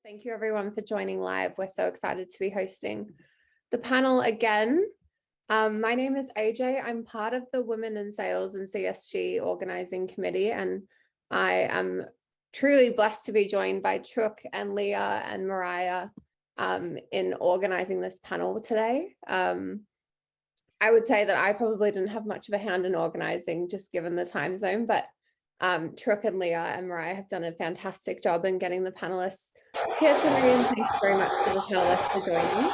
Thank you everyone for joining live. We're so excited to be hosting the panel again. My name is AJ. I'm part of the Women in Sales and CSG organizing committee, and I am truly blessed to be joined by Truk and Leah and Mariah in organizing this panel today. I would say that I probably didn't have much of a hand in organizing just given the time zone, but Truk and Leah and Mariah have done a fantastic job in getting the panelists here today, and thank you very much to the panelists for joining.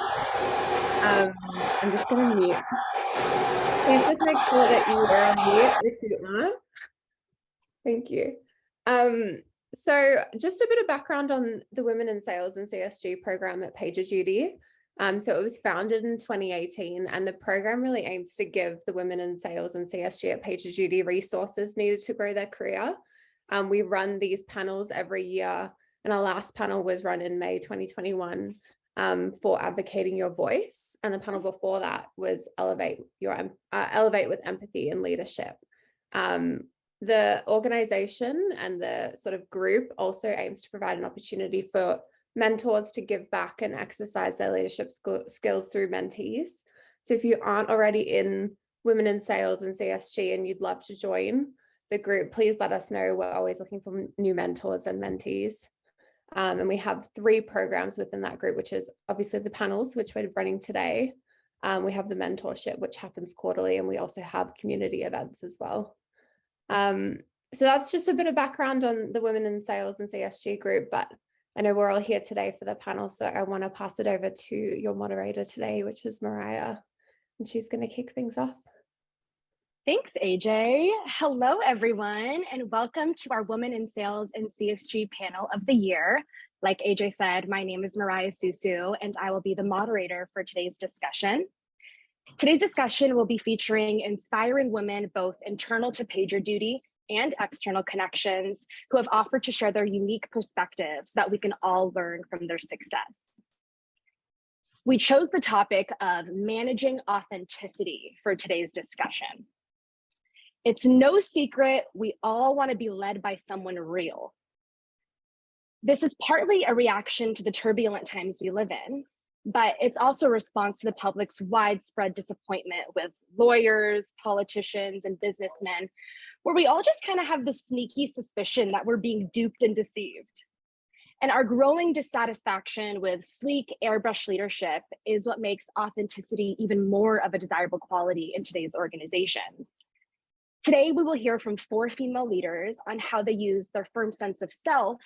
I'm just going to mute. Please just make sure that you are on mute if you are. Thank you. So just a bit of background on the Women in Sales and CSG program at PagerDuty. So it was founded in 2018, and the program really aims to give the women in sales and CSG at PagerDuty resources needed to grow their career. We run these panels every year, and our last panel was run in May 2021 for advocating your voice, and the panel before that was elevate with empathy and leadership. The organization and the sort of group also aims to provide an opportunity for mentors to give back and exercise their leadership skills through mentees. So if you aren't already in Women in Sales and CSG and you'd love to join the group, please let us know. We're always looking for new mentors and mentees. And we have 3 programs within that group, which is obviously the panels, which we're running today. We have the mentorship, which happens quarterly, and we also have community events as well. So that's just a bit of background on the Women in Sales and CSG group, but I know we're all here today for the panel, so I want to pass it over to your moderator today, which is Mariah, and she's going to kick things off. Thanks, AJ. Hello, everyone, and welcome to our Women in Sales and CSG panel of the year. Like AJ said, my name is Mariah Susu, and I will be the moderator for today's discussion. Today's discussion will be featuring inspiring women, both internal to PagerDuty and external connections, who have offered to share their unique perspectives so that we can all learn from their success. We chose the topic of managing authenticity for today's discussion. It's no secret we all want to be led by someone real. This is partly a reaction to the turbulent times we live in, but it's also a response to the public's widespread disappointment with lawyers, politicians, and businessmen, where we all just kind of have this sneaky suspicion that we're being duped and deceived. And our growing dissatisfaction with sleek airbrush leadership is what makes authenticity even more of a desirable quality in today's organizations. Today, we will hear from 4 female leaders on how they use their firm sense of self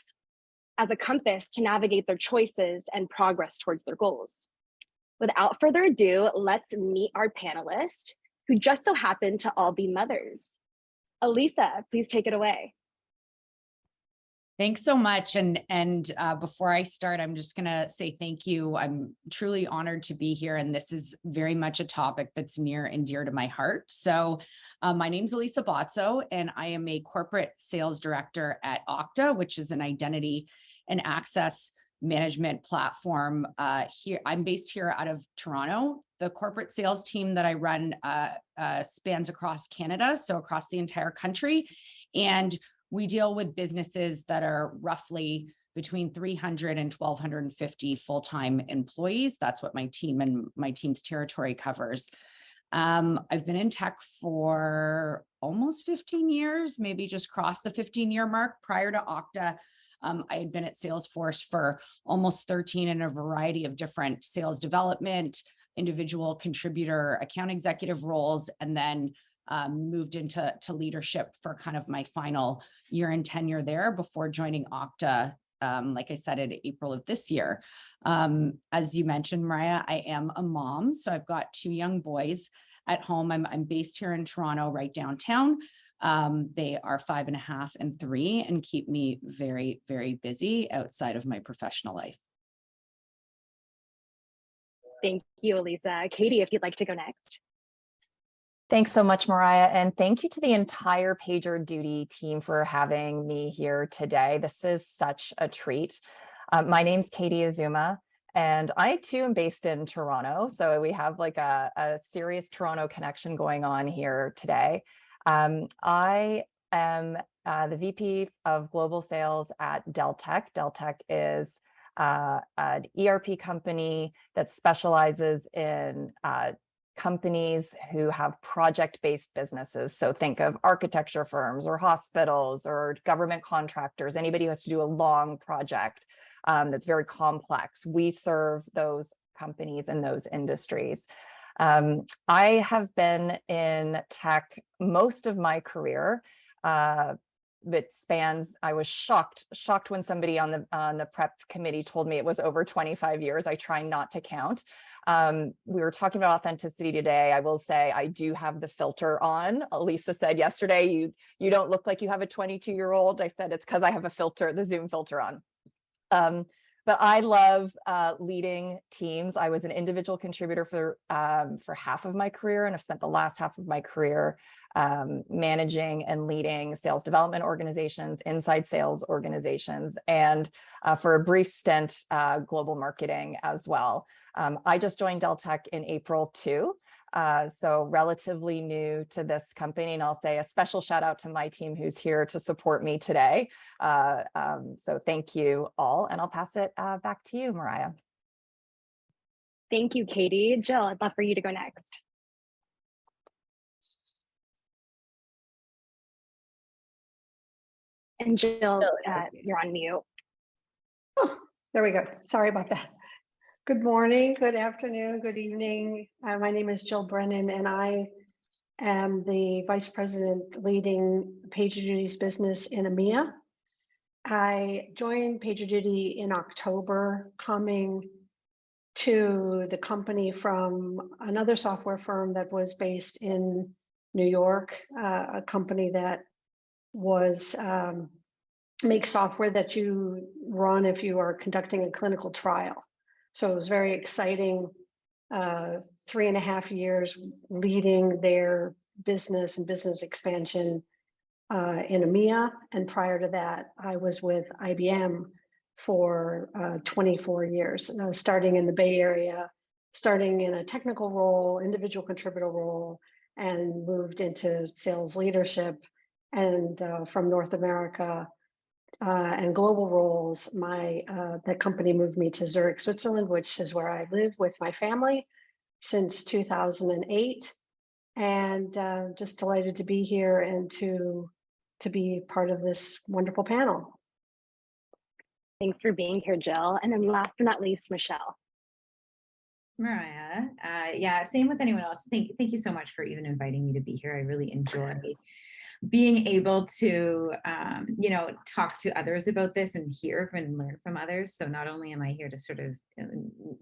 as a compass to navigate their choices and progress towards their goals. Without further ado, let's meet our panelists, who just so happen to all be mothers. Elisa, please take it away. Thanks so much. And before I start, I'm just going to say thank you. I'm truly honored to be here. And this is very much a topic that's near and dear to my heart. So my name's Elisa Bozzo, and I am a corporate sales director at Okta, which is an identity and access management platform. Here, I'm based here out of Toronto. The corporate sales team that I run spans across Canada, so across the entire country. And we deal with businesses that are roughly between 300 and 1,250 full-time employees. That's what my team and my team's territory covers. I've been in tech for almost 15 years, maybe just crossed the 15-year mark. Prior to Okta, I had been at Salesforce for almost 13 in a variety of different sales development, individual contributor, account executive roles, and then moved into leadership for kind of my final year and tenure there before joining Okta, like I said, in April of this year. As you mentioned, Mariah, I am a mom, so I've got 2 young boys at home. I'm based here in Toronto, right downtown. They are 5.5 and 3 and keep me very, very busy outside of my professional life. Thank you, Elisa. Katie, if you'd like to go next. Thanks so much, Mariah, and thank you to the entire PagerDuty team for having me here today. This is such a treat. My name's Katie Azuma, and I too am based in Toronto, so we have like a serious Toronto connection going on here today. I am the VP of Global Sales at Deltek. Deltek is an ERP company that specializes in companies who have project-based businesses. So think of architecture firms or hospitals or government contractors, anybody who has to do a long project that's very complex. We serve those companies in those industries. I have been in tech most of my career. That spans, I was shocked when somebody on the prep committee told me it was over 25 years. I try not to count. We were talking about authenticity today. I will say I do have the filter on. Elisa said yesterday, you don't look like you have a 22-year-old. I said it's because I have a filter, the Zoom filter on. But I love leading teams. I was an individual contributor for half of my career, and I've spent the last half of my career managing and leading sales development organizations, inside sales organizations, and for a brief stint, global marketing as well. I just joined Deltek in April too. So relatively new to this company, and I'll say a special shout out to my team who's here to support me today. So thank you all, and I'll pass it back to you, Mariah. Thank you, Katie. Jill, I'd love for you to go next. And Jill, you're on mute. Oh, there we go. Sorry about that. Good morning, good afternoon, good evening. My name is Jill Brennan, and I am the Vice President leading PagerDuty's business in EMEA. I joined PagerDuty in October, coming to the company from another software firm that was based in New York, a company that was makes software that you run if you are conducting a clinical trial. So it was very exciting, 3.5 years leading their business and business expansion in EMEA. And prior to that, I was with IBM for 24 years, starting in the Bay Area, starting in a technical role, individual contributor role, and moved into sales leadership. And from North America, and global roles, the company moved me to Zurich, Switzerland, which is where I live with my family since 2008. And just delighted to be here and to be part of this wonderful panel. Thanks for being here, Jill. And then last but not least, Michelle. Mariah, yeah, same with anyone else. Thank you so much for even inviting me to be here. I really enjoy being able to, talk to others about this and hear and learn from others. So not only am I here to sort of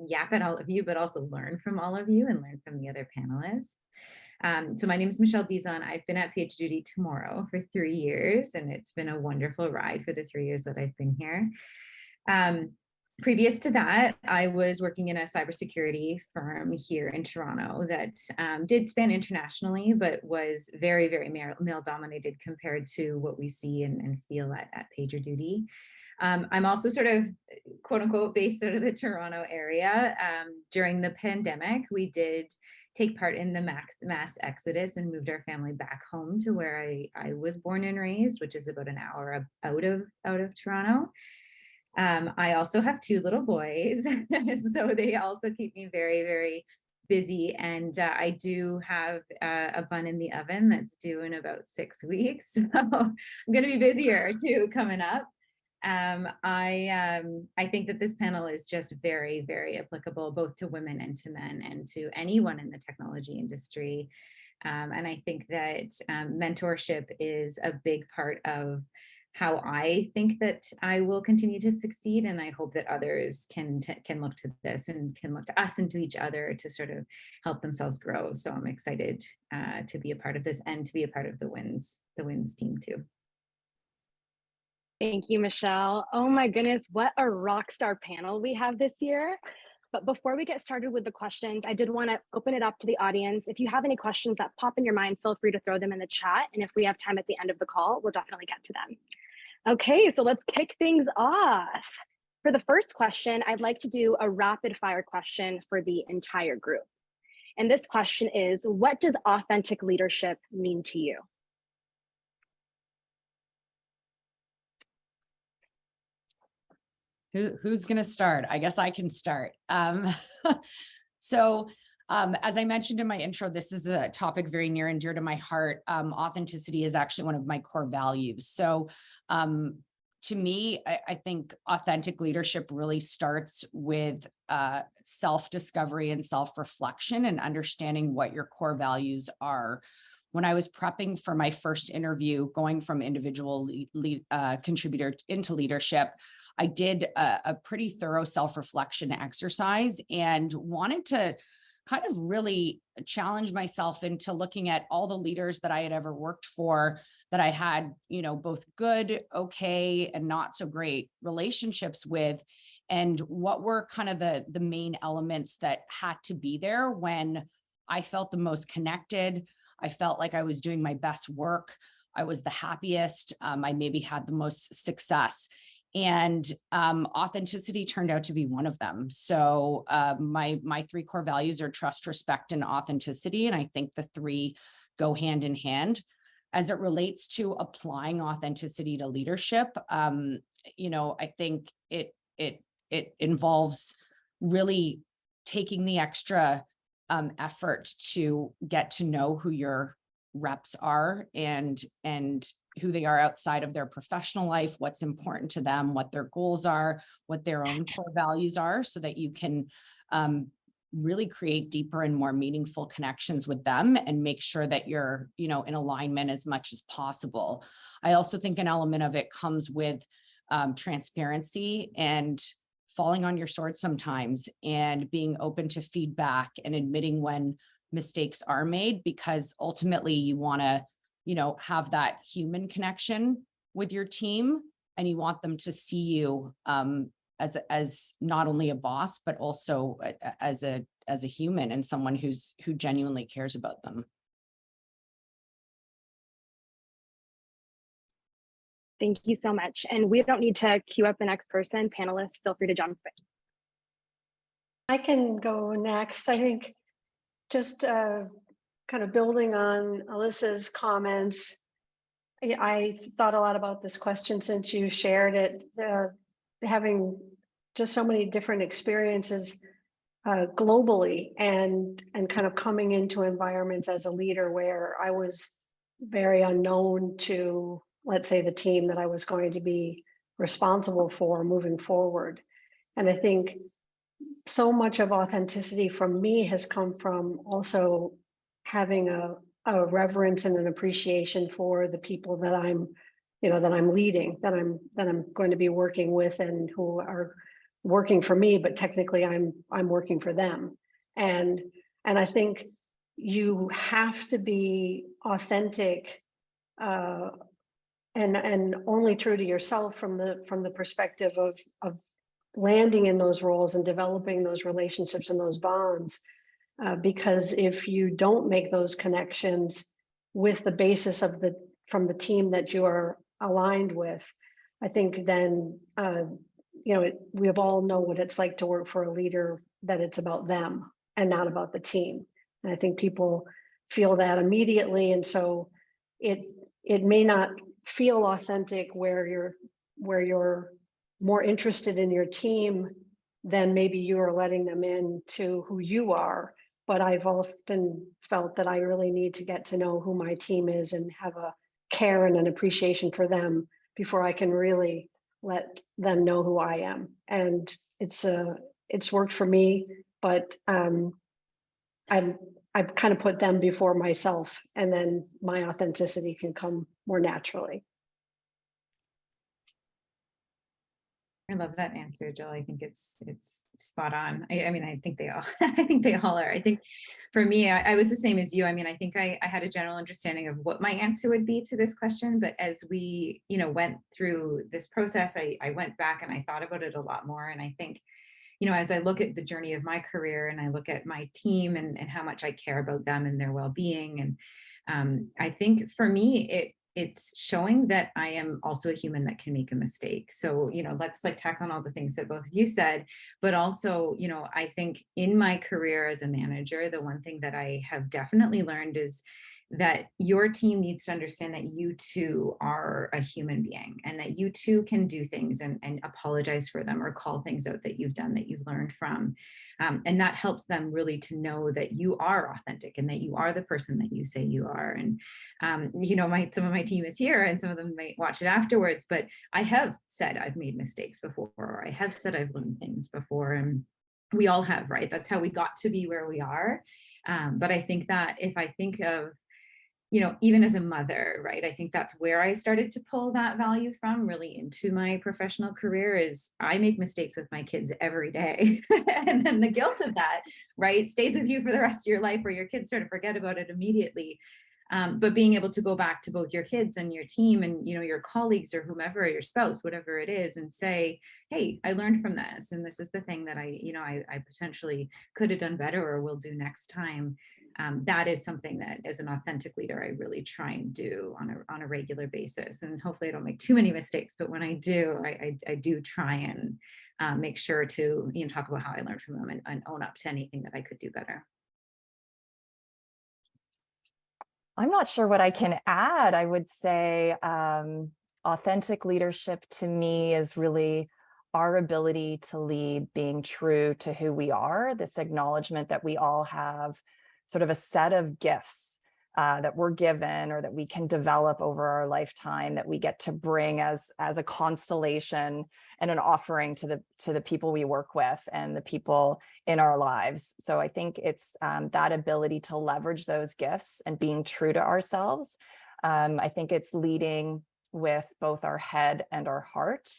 yap at all of you, but also learn from all of you and learn from the other panelists. So my name is Michelle Dizon. I've been at PagerDuty tomorrow for 3 years, and it's been a wonderful ride for the 3 years that I've been here. Previous to that, I was working in a cybersecurity firm here in Toronto that did span internationally, but was very, very male dominated compared to what we see and feel at PagerDuty. I'm also sort of, quote unquote, based out of the Toronto area. During the pandemic, we did take part in the mass exodus and moved our family back home to where I was born and raised, which is about an hour out of Toronto. I also have 2 little boys, so they also keep me very, very busy. And I do have a bun in the oven that's due in about 6 weeks. So I'm going to be busier too coming up. I think that this panel is just very, very applicable both to women and to men and to anyone in the technology industry. And I think that mentorship is a big part of how I think that I will continue to succeed. And I hope that others can look to this and can look to us and to each other to sort of help themselves grow. So I'm excited to be a part of this and to be a part of the wins team too. Thank you, Michelle. Oh my goodness, what a rock star panel we have this year. But before we get started with the questions, I did want to open it up to the audience. If you have any questions that pop in your mind, feel free to throw them in the chat. And if we have time at the end of the call, we'll definitely get to them. Okay, so let's kick things off. For the first question, I'd like to do a rapid fire question for the entire group. And this question is, what does authentic leadership mean to you? Who's going to start? I guess I can start. As I mentioned in my intro, this is a topic very near and dear to my heart. Authenticity is actually one of my core values. So to me, I think authentic leadership really starts with self-discovery and self-reflection and understanding what your core values are. When I was prepping for my first interview, going from individual contributor into leadership, I did a pretty thorough self-reflection exercise and wanted to kind of really challenge myself into looking at all the leaders that I had ever worked for, that I had, both good, okay, and not so great relationships with, and what were kind of the main elements that had to be there when I felt the most connected. I felt like I was doing my best work. I was the happiest. I maybe had the most success. And authenticity turned out to be one of them. So my three core values are trust, respect, and authenticity. And I think the three go hand in hand. As it relates to applying authenticity to leadership, I think it involves really taking the extra effort to get to know who your reps are and who they are outside of their professional life, what's important to them, what their goals are, what their own core values are, so that you can really create deeper and more meaningful connections with them and make sure that you're, in alignment as much as possible. I also think an element of it comes with transparency and falling on your sword sometimes, and being open to feedback and admitting when mistakes are made, because ultimately you want to, have that human connection with your team, and you want them to see you as not only a boss, but also as a human and someone who genuinely cares about them. Thank you so much. And we don't need to queue up the next person. Panelists, feel free to jump in. I can go next. I think just kind of building on Elisa's comments, I thought a lot about this question since you shared it, having just so many different experiences globally and kind of coming into environments as a leader where I was very unknown to, let's say, the team that I was going to be responsible for moving forward. And I think so much of authenticity from me has come from also having a reverence and an appreciation for the people that I'm leading, that I'm going to be working with, and who are working for me, but technically I'm working for them. And I think you have to be authentic and only true to yourself from the perspective of landing in those roles and developing those relationships and those bonds. Because if you don't make those connections with the basis from the team that you are aligned with, I think then we have all know what it's like to work for a leader that it's about them and not about the team. And I think people feel that immediately, and so it may not feel authentic where you're more interested in your team than maybe you are letting them in to who you are. But I've often felt that I really need to get to know who my team is and have a care and an appreciation for them before I can really let them know who I am. And it's worked for me, but I've kind of put them before myself, and then my authenticity can come more naturally. I love that answer, Jill. I think it's spot on. I mean, I think they all, I think they all are. I think for me, I was the same as you. I mean, I think I had a general understanding of what my answer would be to this question, but as we, went through this process, I went back and I thought about it a lot more. And I think, as I look at the journey of my career and I look at my team and how much I care about them and their well-being, and I think for me, it's showing that I am also a human that can make a mistake. So, let's tack on all the things that both of you said, but also, I think in my career as a manager, the one thing that I have definitely learned is that your team needs to understand that you too are a human being, and that you too can do things and apologize for them, or call things out that you've done that you've learned from. And that helps them really to know that you are authentic and that you are the person that you say you are. And, some of my team is here and some of them might watch it afterwards, but I have said I've made mistakes before, or I have said I've learned things before, and we all have, right? That's how we got to be where we are. But I think that if I think of, even as a mother, right, I think that's where I started to pull that value from really into my professional career. Is I make mistakes with my kids every day. And then the guilt of that, right, stays with you for the rest of your life, or your kids sort of forget about it immediately. But being able to go back to both your kids and your team and, your colleagues or whomever, your spouse, whatever it is, and say, hey, I learned from this, and this is the thing that I potentially could have done better or will do next time. That is something that, as an authentic leader, I really try and do on a regular basis. And hopefully I don't make too many mistakes, but when I do, I do try and make sure to talk about how I learned from them and own up to anything that I could do better. I'm not sure what I can add. I would say authentic leadership to me is really our ability to lead being true to who we are, this acknowledgement that we all have sort of a set of gifts that we're given or that we can develop over our lifetime, that we get to bring as a constellation and an offering to the people we work with and the people in our lives. So I think it's that ability to leverage those gifts and being true to ourselves. I think it's leading with both our head and our heart.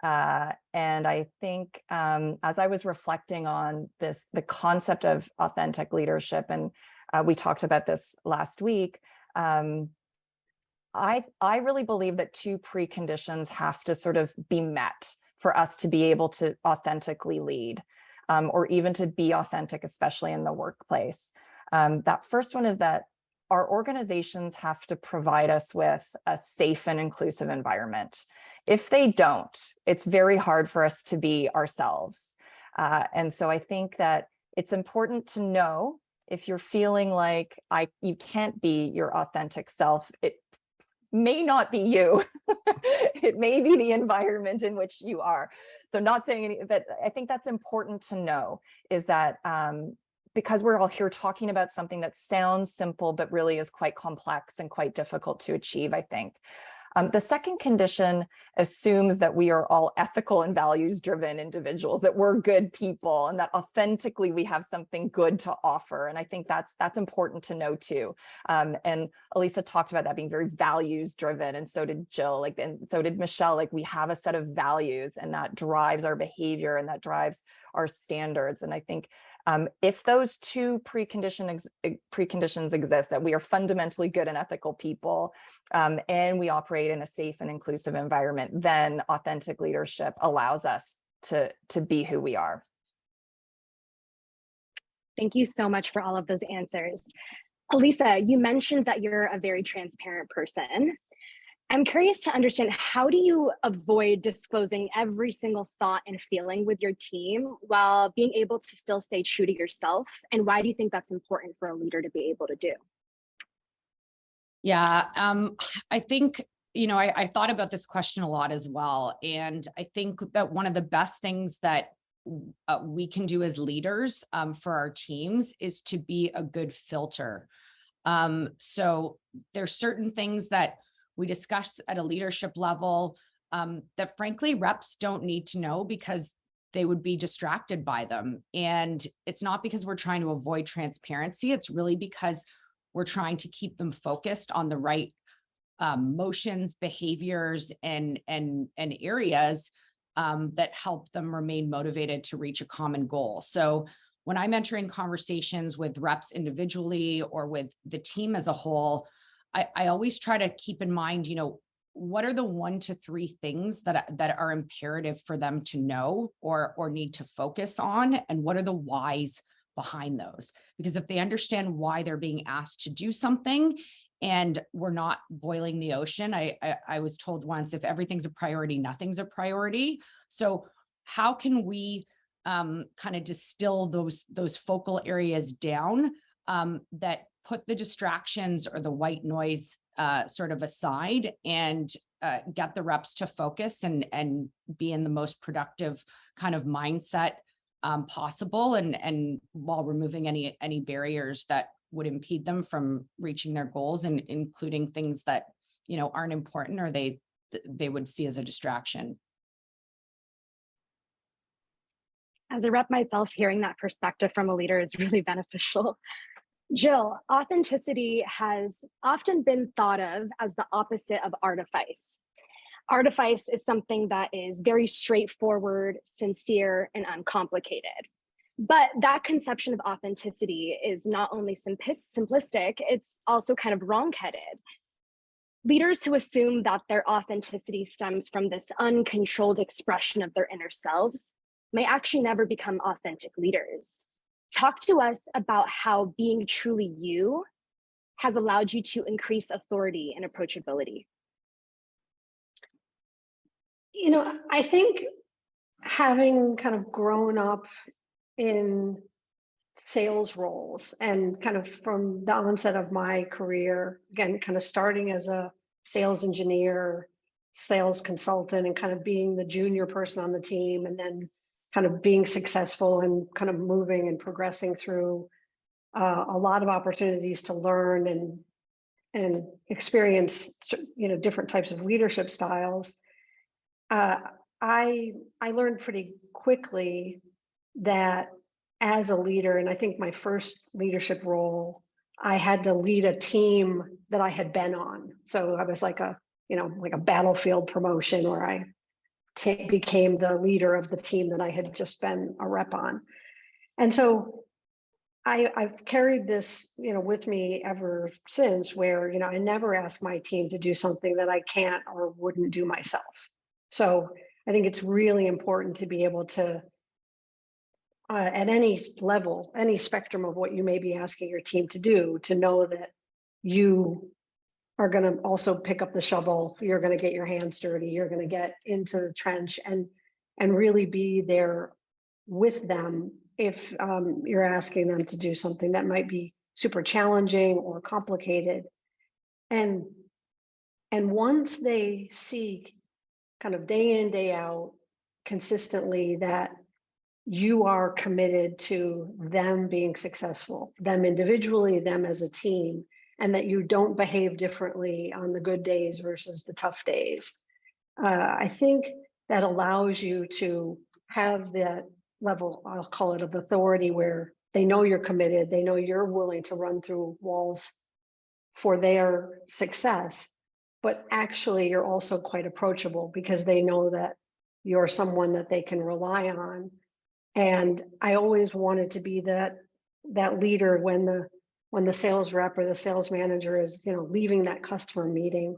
And I think as I was reflecting on the concept of authentic leadership, and we talked about this last week, I really believe that two preconditions have to sort of be met for us to be able to authentically lead, or even to be authentic, especially in the workplace. That first one is that our organizations have to provide us with a safe and inclusive environment. If they don't, it's very hard for us to be ourselves. And so I think that it's important to know if you're feeling like you can't be your authentic self, it may not be you. It may be the environment in which you are. So not saying any, but I think that's important to know, is that because we're all here talking about something that sounds simple, but really is quite complex and quite difficult to achieve, I think. The second condition assumes that we are all ethical and values-driven individuals, that we're good people, and that authentically we have something good to offer. And I think that's important to know too. And Elisa talked about that being very values-driven, and so did Jill, and so did Michelle. We have a set of values, and that drives our behavior, and that drives our standards. And I think if those two preconditions exist, that we are fundamentally good and ethical people, and we operate in a safe and inclusive environment, then authentic leadership allows us to be who we are. Thank you so much for all of those answers. Elisa, you mentioned that you're a very transparent person. I'm curious to understand, how do you avoid disclosing every single thought and feeling with your team while being able to still stay true to yourself? And why do you think that's important for a leader to be able to do? Yeah, I think, I thought about this question a lot as well. And I think that one of the best things that we can do as leaders for our teams is to be a good filter. So there's certain things that we discuss at a leadership level that frankly reps don't need to know, because they would be distracted by them. And it's not because we're trying to avoid transparency. It's really because we're trying to keep them focused on the right motions, behaviors, and areas that help them remain motivated to reach a common goal. So when I'm entering conversations with reps individually or with the team as a whole, I always try to keep in mind, what are the 1 to 3 things that are imperative for them to know or need to focus on, and what are the whys behind those? Because if they understand why they're being asked to do something, and we're not boiling the ocean, I was told once, if everything's a priority, nothing's a priority. So how can we kind of distill those focal areas down that put the distractions or the white noise sort of aside and get the reps to focus and be in the most productive kind of mindset possible, and while removing any barriers that would impede them from reaching their goals, and including things that aren't important or they would see as a distraction. As a rep myself, hearing that perspective from a leader is really beneficial. Jill, authenticity has often been thought of as the opposite of artifice. Artifice is something that is very straightforward, sincere, and uncomplicated. But that conception of authenticity is not only simplistic, it's also kind of wrong-headed. Leaders who assume that their authenticity stems from this uncontrolled expression of their inner selves may actually never become authentic leaders. Talk to us about how being truly you has allowed you to increase authority and approachability. I think having kind of grown up in sales roles and kind of from the onset of my career, again, kind of starting as a sales engineer, sales consultant, and kind of being the junior person on the team, and then kind of being successful and kind of moving and progressing through a lot of opportunities to learn and experience, different types of leadership styles. I learned pretty quickly that as a leader, and I think my first leadership role, I had to lead a team that I had been on. So I was like a battlefield promotion where I became the leader of the team that I had just been a rep on. And so I've carried this, with me ever since, where, I never ask my team to do something that I can't or wouldn't do myself. So I think it's really important to be able to, at any level, any spectrum of what you may be asking your team to do, to know that you are going to also pick up the shovel, you're going to get your hands dirty, you're going to get into the trench and really be there with them if you're asking them to do something that might be super challenging or complicated. And once they see kind of day in, day out, consistently that you are committed to them being successful, them individually, them as a team, and that you don't behave differently on the good days versus the tough days. I think that allows you to have that level, I'll call it, of authority, where they know you're committed, they know you're willing to run through walls for their success, but actually you're also quite approachable because they know that you're someone that they can rely on. And I always wanted to be that leader when the sales rep or the sales manager is, leaving that customer meeting,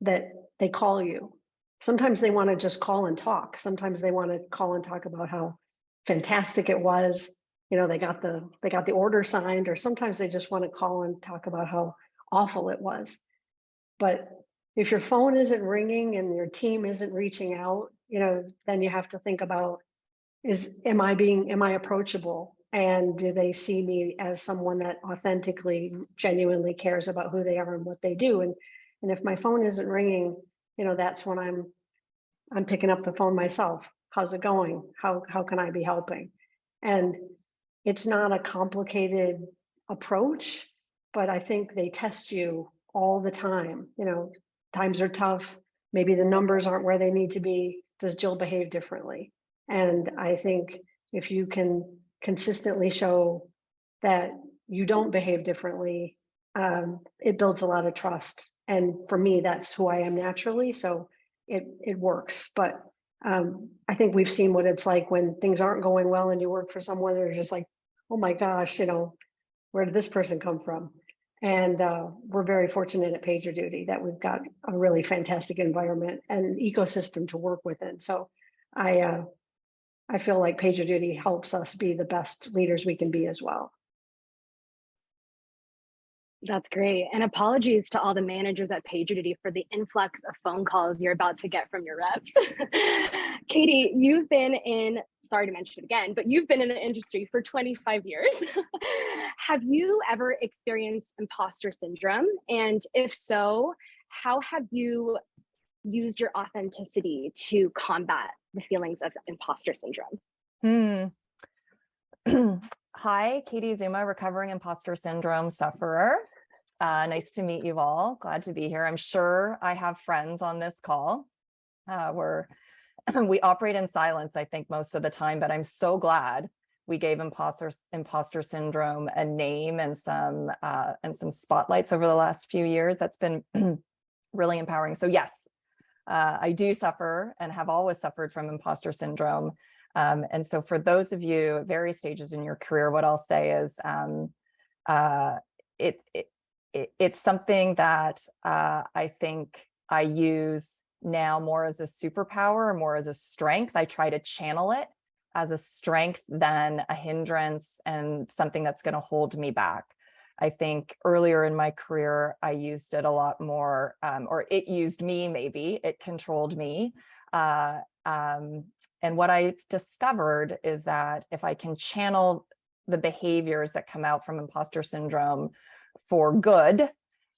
that they call you. Sometimes they want to just call and talk. Sometimes they want to call and talk about how fantastic it was. They got the order signed, or sometimes they just want to call and talk about how awful it was. But if your phone isn't ringing and your team isn't reaching out, then you have to think about, am I approachable? And do they see me as someone that authentically, genuinely cares about who they are and what they do? And if my phone isn't ringing, that's when I'm picking up the phone myself. How's it going? How can I be helping? And it's not a complicated approach, but I think they test you all the time. Times are tough. Maybe the numbers aren't where they need to be. Does Jill behave differently? And I think if you can consistently show that you don't behave differently, it builds a lot of trust. And for me, that's who I am naturally. So it works. But I think we've seen what it's like when things aren't going well and you work for someone, they're just like, oh my gosh, where did this person come from? And we're very fortunate at PagerDuty that we've got a really fantastic environment and ecosystem to work within. So I feel like PagerDuty helps us be the best leaders we can be as well. That's great. And apologies to all the managers at PagerDuty for the influx of phone calls you're about to get from your reps. Katie, you've been in, sorry to mention it again, but you've been in the industry for 25 years. Have you ever experienced imposter syndrome? And if so, how have you used your authenticity to combat the feelings of imposter syndrome? Hi, Katie Azuma, recovering imposter syndrome sufferer. Nice to meet you all. Glad to be here. I'm sure I have friends on this call. We operate in silence, I think, most of the time, but I'm so glad we gave imposter syndrome a name and some spotlights over the last few years. That's been really empowering. So yes, I do suffer and have always suffered from imposter syndrome. And so for those of you at various stages in your career, what I'll say is it's something that I think I use now more as a superpower or more as a strength. I try to channel it as a strength than a hindrance and something that's going to hold me back. I think earlier in my career, I used it a lot more, or it used me, maybe it controlled me. And what I've discovered is that if I can channel the behaviors that come out from imposter syndrome for good,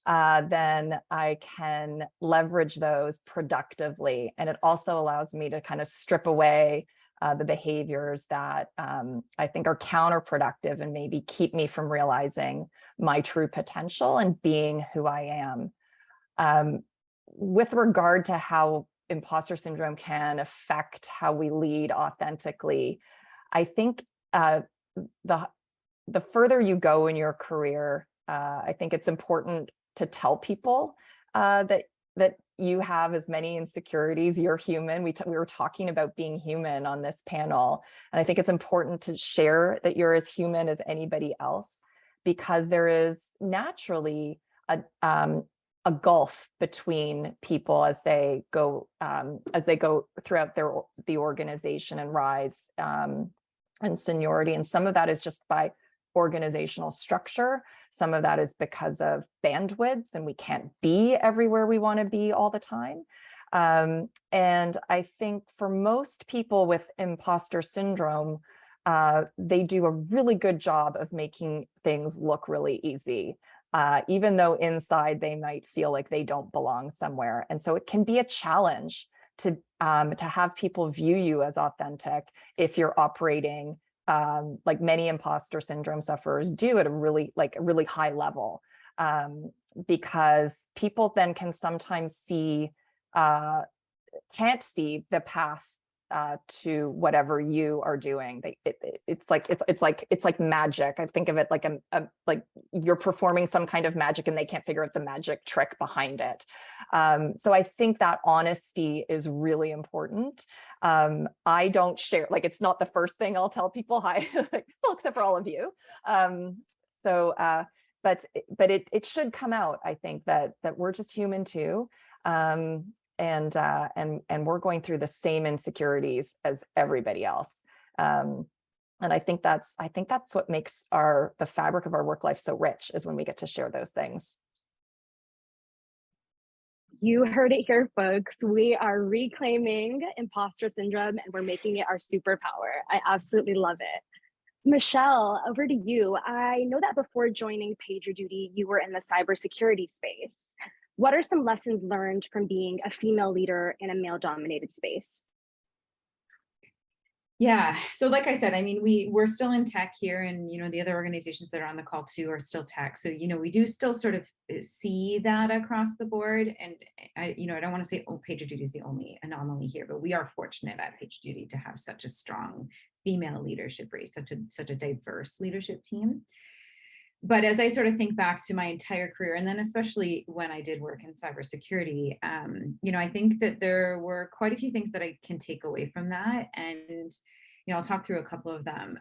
then I can leverage those productively. And it also allows me to kind of strip away the behaviors that I think are counterproductive and maybe keep me from realizing my true potential and being who I am. With regard to how imposter syndrome can affect how we lead authentically, I think the further you go in your career, I think it's important to tell people that you have as many insecurities. You're human. We were talking about being human on this panel, and I think it's important to share that you're as human as anybody else, because there is naturally a gulf between people as they go throughout the organization and rise in seniority, and some of that is just by organizational structure. Some of that is because of bandwidth, and we can't be everywhere we want to be all the time. And I think for most people with imposter syndrome, they do a really good job of making things look really easy, even though inside they might feel like they don't belong somewhere. And so it can be a challenge to have people view you as authentic if you're operating like many imposter syndrome sufferers do at a really high level, because people then can sometimes can't see the path to whatever you are doing. It's like magic. I think of it like like you're performing some kind of magic and they can't figure out the magic trick behind it. So I think that honesty is really important. I don't share, like, it's not the first thing I'll tell people. Hi, well, except for all of you. But it should come out. I think that we're just human too. And we're going through the same insecurities as everybody else. And I think that's what makes the fabric of our work life so rich, is when we get to share those things. You heard it here, folks. We are reclaiming imposter syndrome and we're making it our superpower. I absolutely love it. Michelle, over to you. I know that before joining PagerDuty, you were in the cybersecurity space. What are some lessons learned from being a female leader in a male-dominated space? Yeah, so like I said, I mean, we're still in tech here, and the other organizations that are on the call too are still tech. So we do still sort of see that across the board. And I don't want to say PagerDuty is the only anomaly here, but we are fortunate at PagerDuty to have such a strong female leadership race, such a diverse leadership team. But as I sort of think back to my entire career, and then especially when I did work in cybersecurity, I think that there were quite a few things that I can take away from that. And, I'll talk through a couple of them.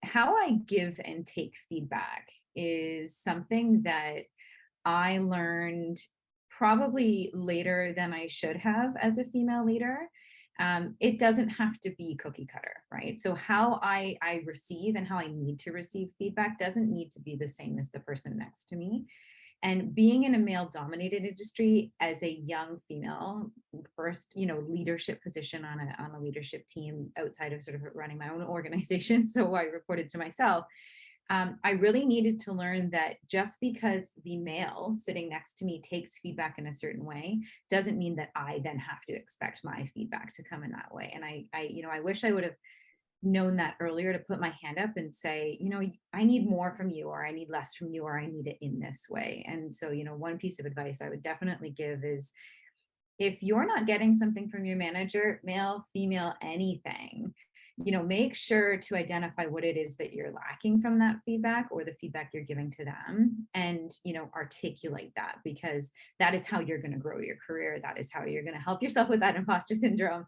How I give and take feedback is something that I learned probably later than I should have as a female leader. It doesn't have to be cookie cutter, right? So how I receive and how I need to receive feedback doesn't need to be the same as the person next to me. And being in a male-dominated industry as a young female, first, leadership position on a leadership team outside of sort of running my own organization, so I reported to myself, I really needed to learn that just because the male sitting next to me takes feedback in a certain way doesn't mean that I then have to expect my feedback to come in that way. And I wish I would have known that earlier, to put my hand up and say, I need more from you, or I need less from you, or I need it in this way. And so, one piece of advice I would definitely give is, if you're not getting something from your manager, male, female, anything, make sure to identify what it is that you're lacking from that feedback or the feedback you're giving to them, and, articulate that, because that is how you're going to grow your career. That is how you're going to help yourself with that imposter syndrome.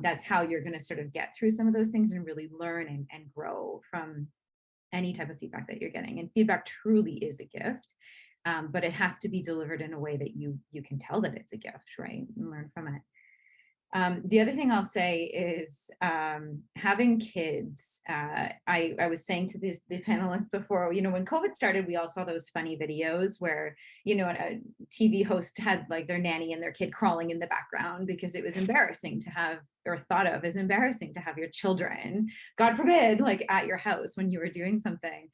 That's how you're going to sort of get through some of those things and really learn and grow from any type of feedback that you're getting. And feedback truly is a gift. But it has to be delivered in a way that you can tell that it's a gift, right? And learn from it. The other thing I'll say is having kids. I was saying to the panelists before, when COVID started, we all saw those funny videos where, a TV host had like their nanny and their kid crawling in the background because it was embarrassing to have, or thought of as embarrassing to have your children, God forbid, like at your house when you were doing something.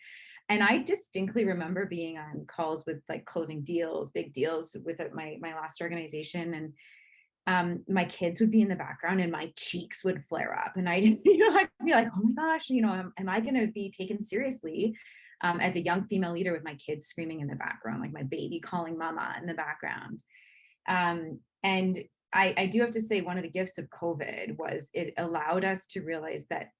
And I distinctly remember being on calls with like closing deals, big deals with my last organization. And my kids would be in the background and my cheeks would flare up. And I'd be like, oh my gosh, am I going to be taken seriously as a young female leader with my kids screaming in the background, like my baby calling mama in the background. And I do have to say, one of the gifts of COVID was it allowed us to realize that,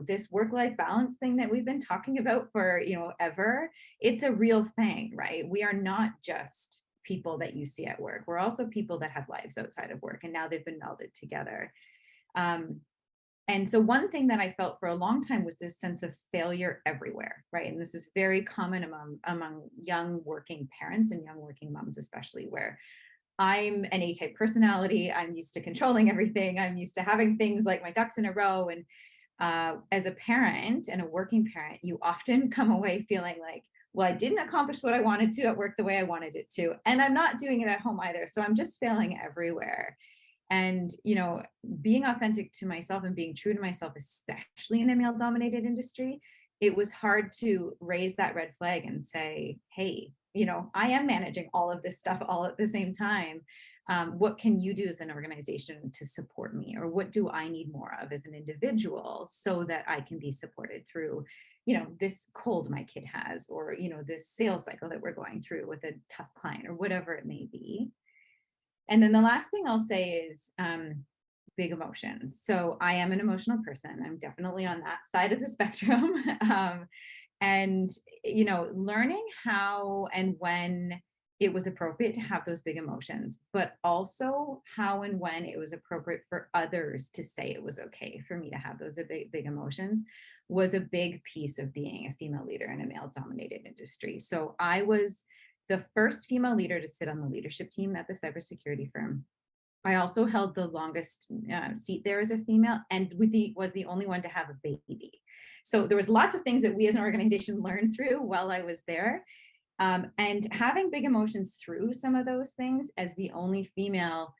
this work-life balance thing that we've been talking about for, ever, it's a real thing, right? We are not just people that you see at work. We're also people that have lives outside of work, and now they've been melded together. And so one thing that I felt for a long time was this sense of failure everywhere, right? And this is very common among young working parents and young working moms, especially, where I'm an A-type personality. I'm used to controlling everything. I'm used to having things like my ducks in a row. And as a parent and a working parent, you often come away feeling like, well, I didn't accomplish what I wanted to at work the way I wanted it to, and I'm not doing it at home either. So I'm just failing everywhere. And, being authentic to myself and being true to myself, especially in a male-dominated industry, it was hard to raise that red flag and say, hey, I am managing all of this stuff all at the same time. What can you do as an organization to support me? Or what do I need more of as an individual so that I can be supported through, this cold my kid has, or, this sales cycle that we're going through with a tough client, or whatever it may be. And then the last thing I'll say is big emotions. So I am an emotional person. I'm definitely on that side of the spectrum. And, learning how and when it was appropriate to have those big emotions, but also how and when it was appropriate for others to say it was okay for me to have those big emotions, was a big piece of being a female leader in a male-dominated industry. So I was the first female leader to sit on the leadership team at the cybersecurity firm. I also held the longest seat there as a female, and was the only one to have a baby. So there was lots of things that we as an organization learned through while I was there. And having big emotions through some of those things, as the only female,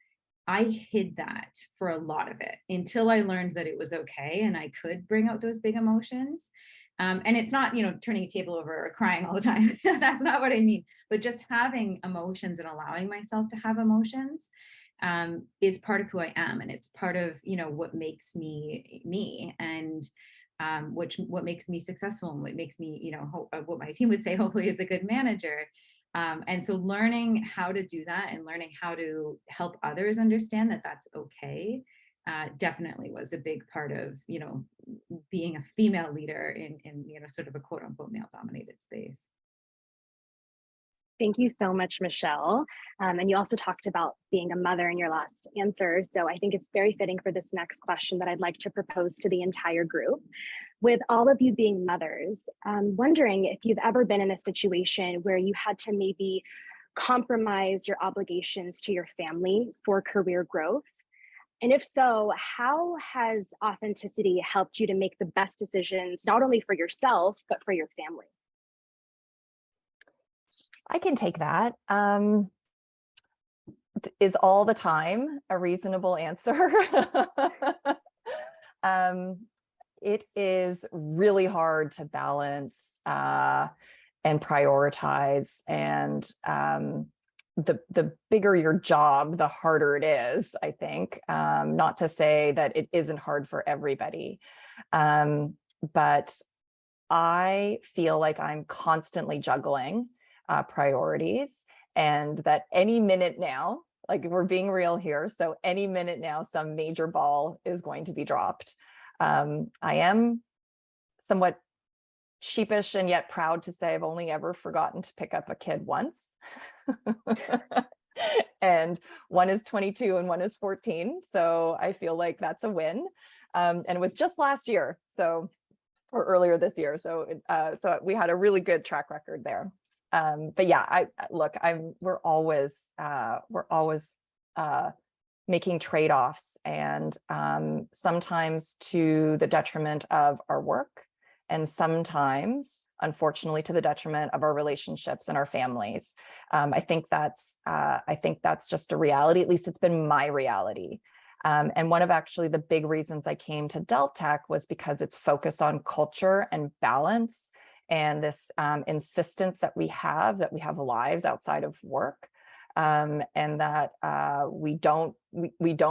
I hid that for a lot of it until I learned that it was okay and I could bring out those big emotions. And it's not, turning a table over or crying all the time. That's not what I mean. But just having emotions and allowing myself to have emotions is part of who I am. And it's part of, what makes me me, and what makes me successful, and what makes me, what my team would say, hopefully, is a good manager. And so learning how to do that and learning how to help others understand that that's okay definitely was a big part of, being a female leader in sort of a quote unquote male dominated space. Thank you so much, Michelle. And you also talked about being a mother in your last answer. So I think it's very fitting for this next question that I'd like to propose to the entire group. With all of you being mothers, I'm wondering if you've ever been in a situation where you had to maybe compromise your obligations to your family for career growth. And if so, how has authenticity helped you to make the best decisions, not only for yourself, but for your family? I can take that. Is all the time a reasonable answer? It is really hard to balance and prioritize, and the bigger your job, the harder it is, I think. Not to say that it isn't hard for everybody, but I feel like I'm constantly juggling priorities, and that any minute now, like we're being real here, so any minute now, some major ball is going to be dropped. I am somewhat sheepish and yet proud to say I've only ever forgotten to pick up a kid once. And one is 22 and one is 14. So I feel like that's a win. And it was just last year, or earlier this year. So we had a really good track record there. But yeah, we're always making trade-offs, and sometimes to the detriment of our work, and sometimes, unfortunately, to the detriment of our relationships and our families. I think that's just a reality. At least it's been my reality. And one of actually the big reasons I came to Deltek was because it's focused on culture and balance, and this insistence that we have lives outside of work, and that we don't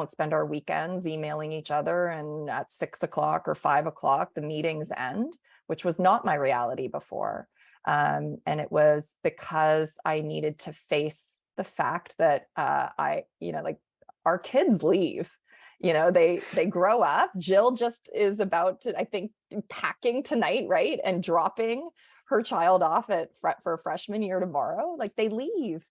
spend our weekends emailing each other, and at 6 o'clock or 5 o'clock the meetings end, which was not my reality before. And it was because I needed to face the fact that our kids leave. They grow up. Jill just is about to, I think, packing tonight, right? And dropping her child off for freshman year tomorrow. Like, they leave.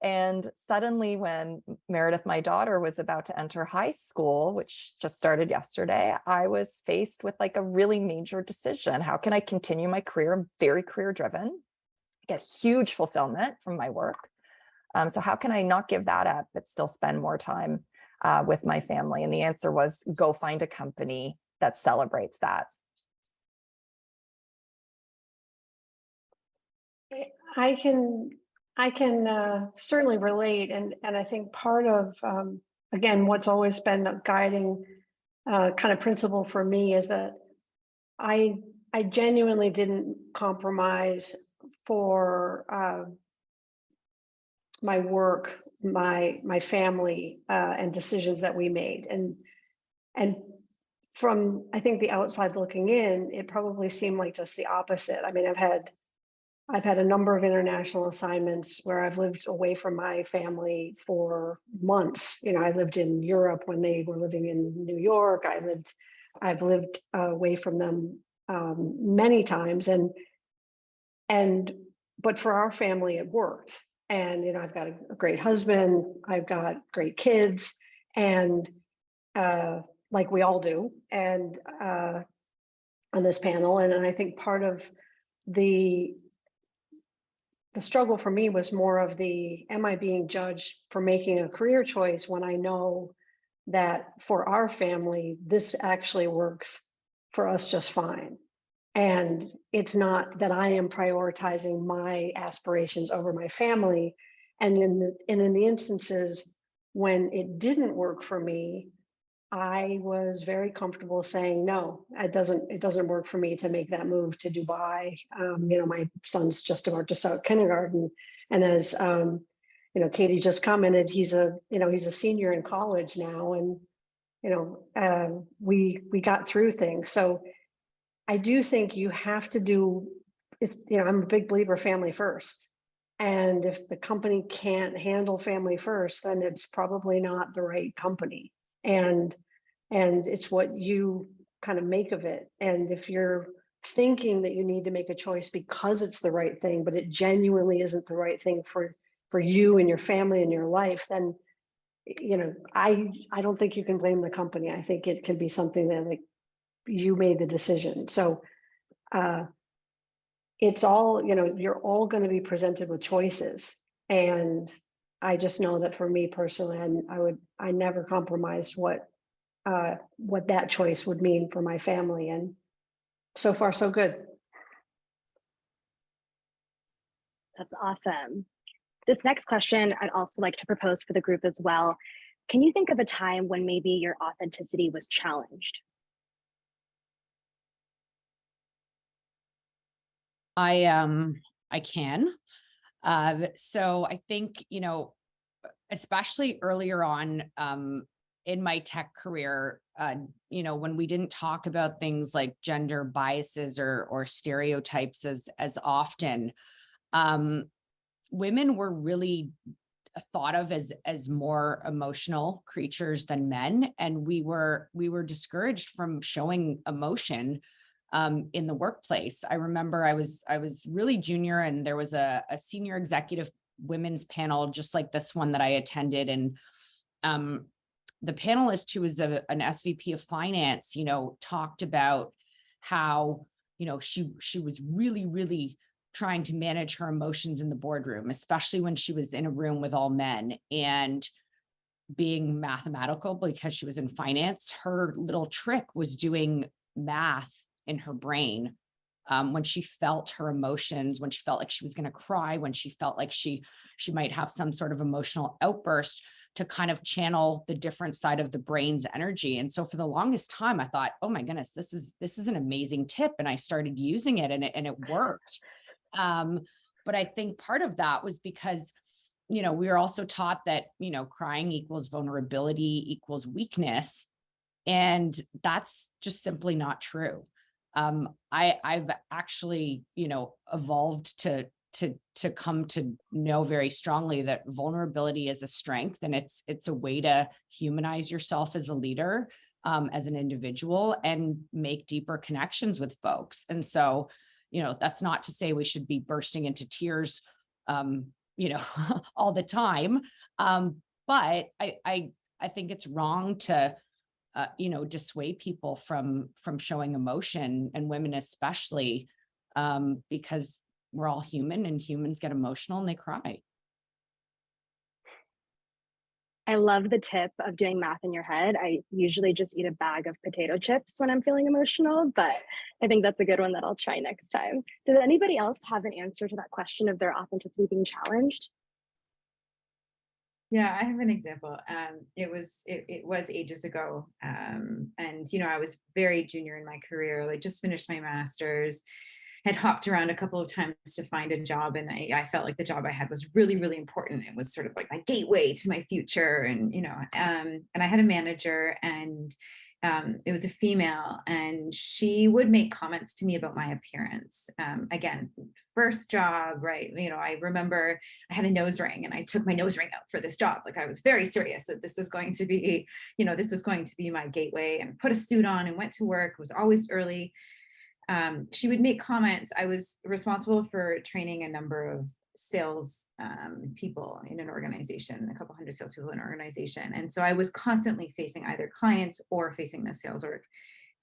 And suddenly when Meredith, my daughter, was about to enter high school, which just started yesterday, I was faced with like a really major decision. How can I continue my career? I'm very career driven, get huge fulfillment from my work. So how can I not give that up, but still spend more time with my family? And the answer was, go find a company that celebrates that. I can certainly relate, and I think part of again, what's always been a guiding kind of principle for me is that I genuinely didn't compromise for my work, my family, and decisions that we made, and from, I think, the outside looking in, it probably seemed like just the opposite. I mean, I've had a number of international assignments where I've lived away from my family for months. I lived in Europe when they were living in New York. I've lived away from them many times, but for our family, it worked. And I've got a great husband, I've got great kids, and like we all do, and on this panel, and I think part of the struggle for me was more of am I being judged for making a career choice when I know that for our family, this actually works for us just fine. And it's not that I am prioritizing my aspirations over my family. And in the instances when it didn't work for me, I was very comfortable saying, no, it doesn't work for me to make that move to Dubai. My son's just about to start kindergarten. And as Katie just commented, he's a senior in college now. And we got through things. So I do think you have to do, I'm a big believer, family first. And if the company can't handle family first, then it's probably not the right company. And it's what you kind of make of it. And if you're thinking that you need to make a choice because it's the right thing, but it genuinely isn't the right thing for you and your family and your life, then I don't think you can blame the company. I think it can be something that, like, you made the decision. So it's all, you're all going to be presented with choices. And I just know that for me personally, I never compromised what that choice would mean for my family. And so far, so good. That's awesome. This next question I'd also like to propose for the group as well. Can you think of a time when maybe your authenticity was challenged? I can. So I think, especially earlier on in my tech career, when we didn't talk about things like gender biases or stereotypes as often, women were really thought of as more emotional creatures than men, and we were discouraged from showing emotion in the workplace. I remember I was really junior, and there was a senior executive women's panel just like this one that I attended, and the panelist, who was an SVP of finance, talked about how she was really trying to manage her emotions in the boardroom, especially when she was in a room with all men. And being mathematical, because she was in finance, her little trick was doing math in her brain when she felt her emotions, when she felt like she was going to cry, when she felt like she might have some sort of emotional outburst, to kind of channel the different side of the brain's energy. And so for the longest time, I thought, oh my goodness, this is an amazing tip. And I started using it, and it worked. But I think part of that was because, we were also taught that, crying equals vulnerability equals weakness. And that's just simply not true. I've actually, evolved to come to know very strongly that vulnerability is a strength, and it's a way to humanize yourself as a leader, as an individual, and make deeper connections with folks. And so, that's not to say we should be bursting into tears, all the time. But I think it's wrong to, dissuade people from showing emotion, and women especially, because we're all human, and humans get emotional and they cry. I love the tip of doing math in your head. I usually just eat a bag of potato chips when I'm feeling emotional, but I think that's a good one that I'll try next time. Does anybody else have an answer to that question of their authenticity being challenged? Yeah, I have an example. It was ages ago. And, I was very junior in my career, like just finished my master's, had hopped around a couple of times to find a job. And I felt like the job I had was really, really important. It was sort of like my gateway to my future. And, and I had a manager, and it was a female, and she would make comments to me about my appearance. Again, first job, right? I remember I had a nose ring, and I took my nose ring out for this job. Like, I was very serious that this was going to be, this was going to be my gateway, and put a suit on and went to work, was always early. She would make comments. I was responsible for training a number of sales people in an organization, a couple hundred salespeople in an organization. And so I was constantly facing either clients or facing the sales org.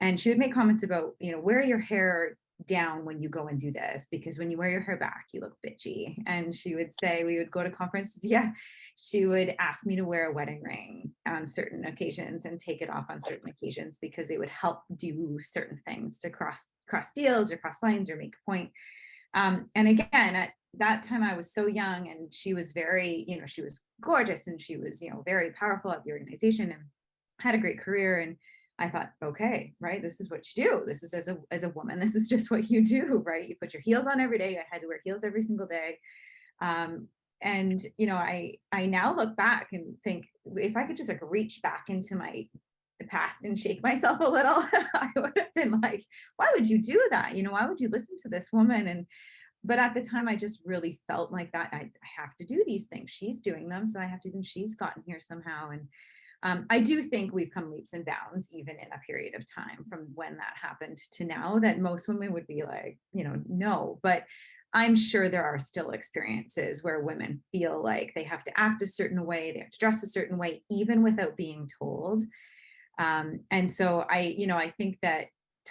And she would make comments about, wear your hair down when you go and do this, because when you wear your hair back, you look bitchy. And she would say, we would go to conferences. Yeah. She would ask me to wear a wedding ring on certain occasions and take it off on certain occasions, because it would help do certain things to cross deals or cross lines or make a point. And again, at that time, I was so young, and she was very, she was gorgeous, and she was, very powerful at the organization and had a great career. And I thought, okay, right, this is what you do. This is as a woman, this is just what you do, right? You put your heels on every day. I had to wear heels every single day. And, I now look back and think, if I could just like reach back into my past and shake myself a little, I would have been like, why would you do that? Why would you listen to this woman? But at the time, I just really felt like that I have to do these things. She's doing them, so I have to do them. She's gotten here somehow. And I do think we've come leaps and bounds, even in a period of time from when that happened to now, that most women would be like, no. But I'm sure there are still experiences where women feel like they have to act a certain way, they have to dress a certain way, even without being told. And so I think that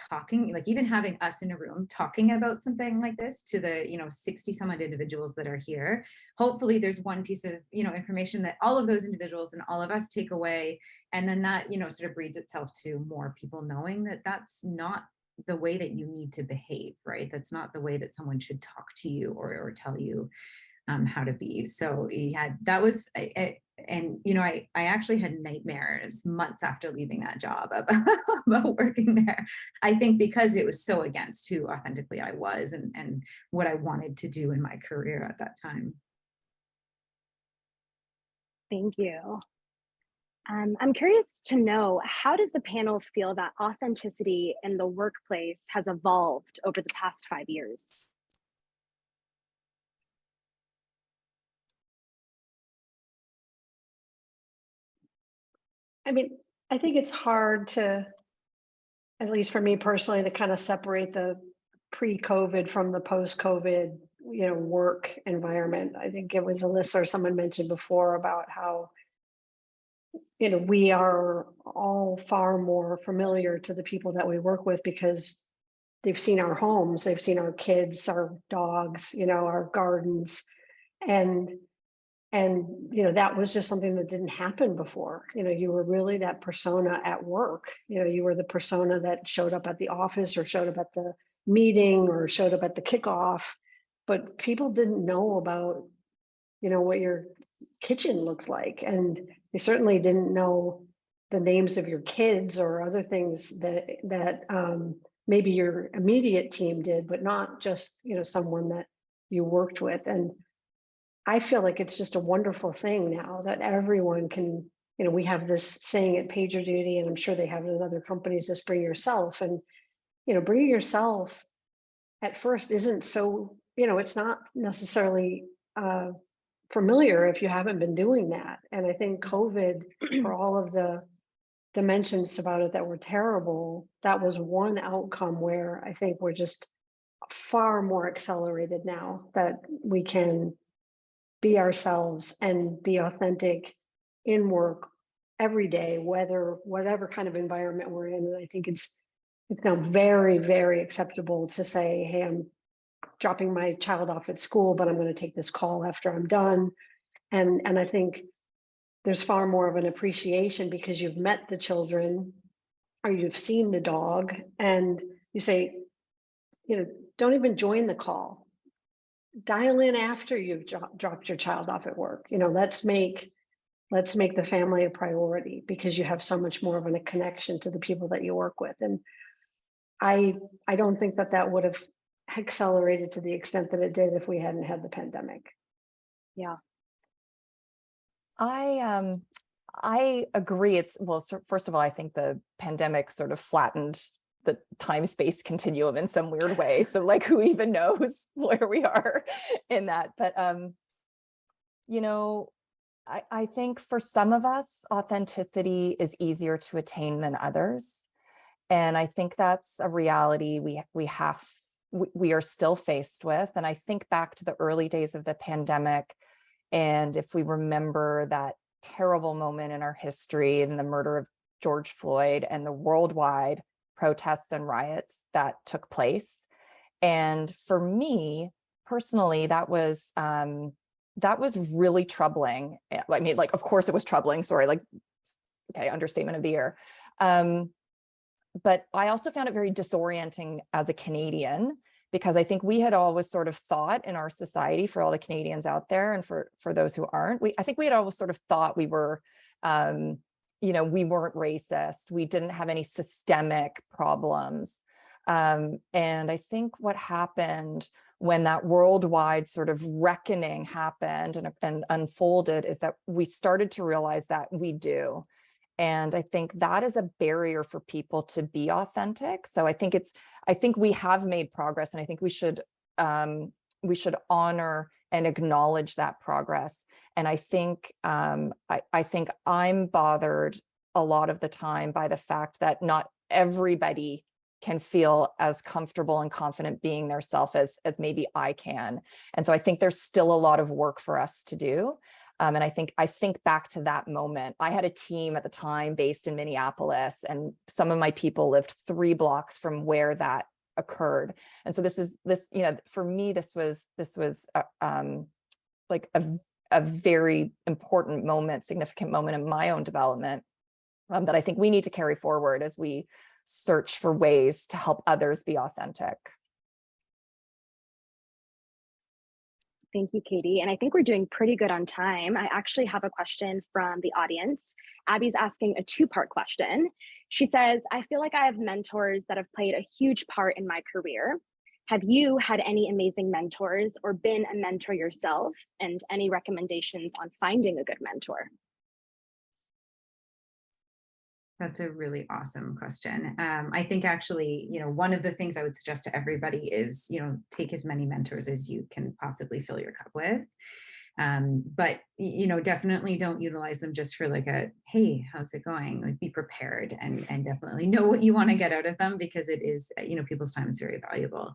talking, like even having us in a room talking about something like this to the 60 some odd individuals that are here, hopefully there's one piece of information that all of those individuals and all of us take away, and then that sort of breeds itself to more people knowing that that's not the way that you need to behave, right? That's not the way that someone should talk to you or tell you how to be. So that was, and I actually had nightmares months after leaving that job about working there. I think because it was so against who authentically I was and what I wanted to do in my career at that time. Thank you. I'm curious to know, how does the panel feel that authenticity in the workplace has evolved over the past 5 years? I mean, I think it's hard to, at least for me personally, to kind of separate the pre-COVID from the post-COVID, work environment. I think it was Elisa or someone mentioned before about how, we are all far more familiar to the people that we work with because they've seen our homes, they've seen our kids, our dogs, our gardens. And that was just something that didn't happen before. You were really that persona at work. You were the persona that showed up at the office or showed up at the meeting or showed up at the kickoff, but people didn't know about, what your kitchen looked like. And they certainly didn't know the names of your kids or other things that maybe your immediate team did, but not just, someone that you worked with. And I feel like it's just a wonderful thing now that everyone can, we have this saying at PagerDuty, and I'm sure they have it in other companies, just bring yourself. And, bringing yourself at first isn't so, it's not necessarily familiar if you haven't been doing that. And I think COVID, for all of the dimensions about it that were terrible, that was one outcome where I think we're just far more accelerated now that we can be ourselves and be authentic in work every day, whatever kind of environment we're in. And I think it's now very, very acceptable to say, hey, I'm dropping my child off at school, but I'm going to take this call after I'm done. And I think there's far more of an appreciation because you've met the children or you've seen the dog and you say, don't even join the call. Dial in after you've dropped your child off at work. Let's make the family a priority because you have so much more of a connection to the people that you work with. And I don't think that would have accelerated to the extent that it did if we hadn't had the pandemic. Yeah. I agree. First of all, I think the pandemic sort of flattened the time-space continuum in some weird way. So like, who even knows where we are in that? But, I think for some of us, authenticity is easier to attain than others. And I think that's a reality we are still faced with. And I think back to the early days of the pandemic, and if we remember that terrible moment in our history and the murder of George Floyd and the worldwide protests and riots that took place. And for me personally, that was really troubling. I mean, like, of course it was troubling. Sorry, okay, understatement of the year. But I also found it very disorienting as a Canadian, because I think we had always sort of thought in our society, for all the Canadians out there and for those who aren't, I think we had always sort of thought we were, we weren't racist. We didn't have any systemic problems. And I think what happened when that worldwide sort of reckoning happened and unfolded is that we started to realize that we do. And I think that is a barrier for people to be authentic. So I think we have made progress, and I think we should honor and acknowledge that progress. And I think I'm bothered a lot of the time by the fact that not everybody can feel as comfortable and confident being their self as maybe I can. And so I think there's still a lot of work for us to do. And I think back to that moment. I had a team at the time based in Minneapolis, and some of my people lived 3 blocks from where that occurred. And so for me, this was like a very important moment, significant moment in my own development that I think we need to carry forward as we search for ways to help others be authentic. Thank you, Katie. And I think we're doing pretty good on time. I actually have a question from the audience. Abby's asking a two-part question. She says, I feel like I have mentors that have played a huge part in my career. Have you had any amazing mentors or been a mentor yourself? And any recommendations on finding a good mentor? That's a really awesome question. I think actually, one of the things I would suggest to everybody is, take as many mentors as you can possibly fill your cup with. But, definitely don't utilize them just for like a, hey, how's it going? Like, be prepared and definitely know what you want to get out of them, because it is, people's time is very valuable.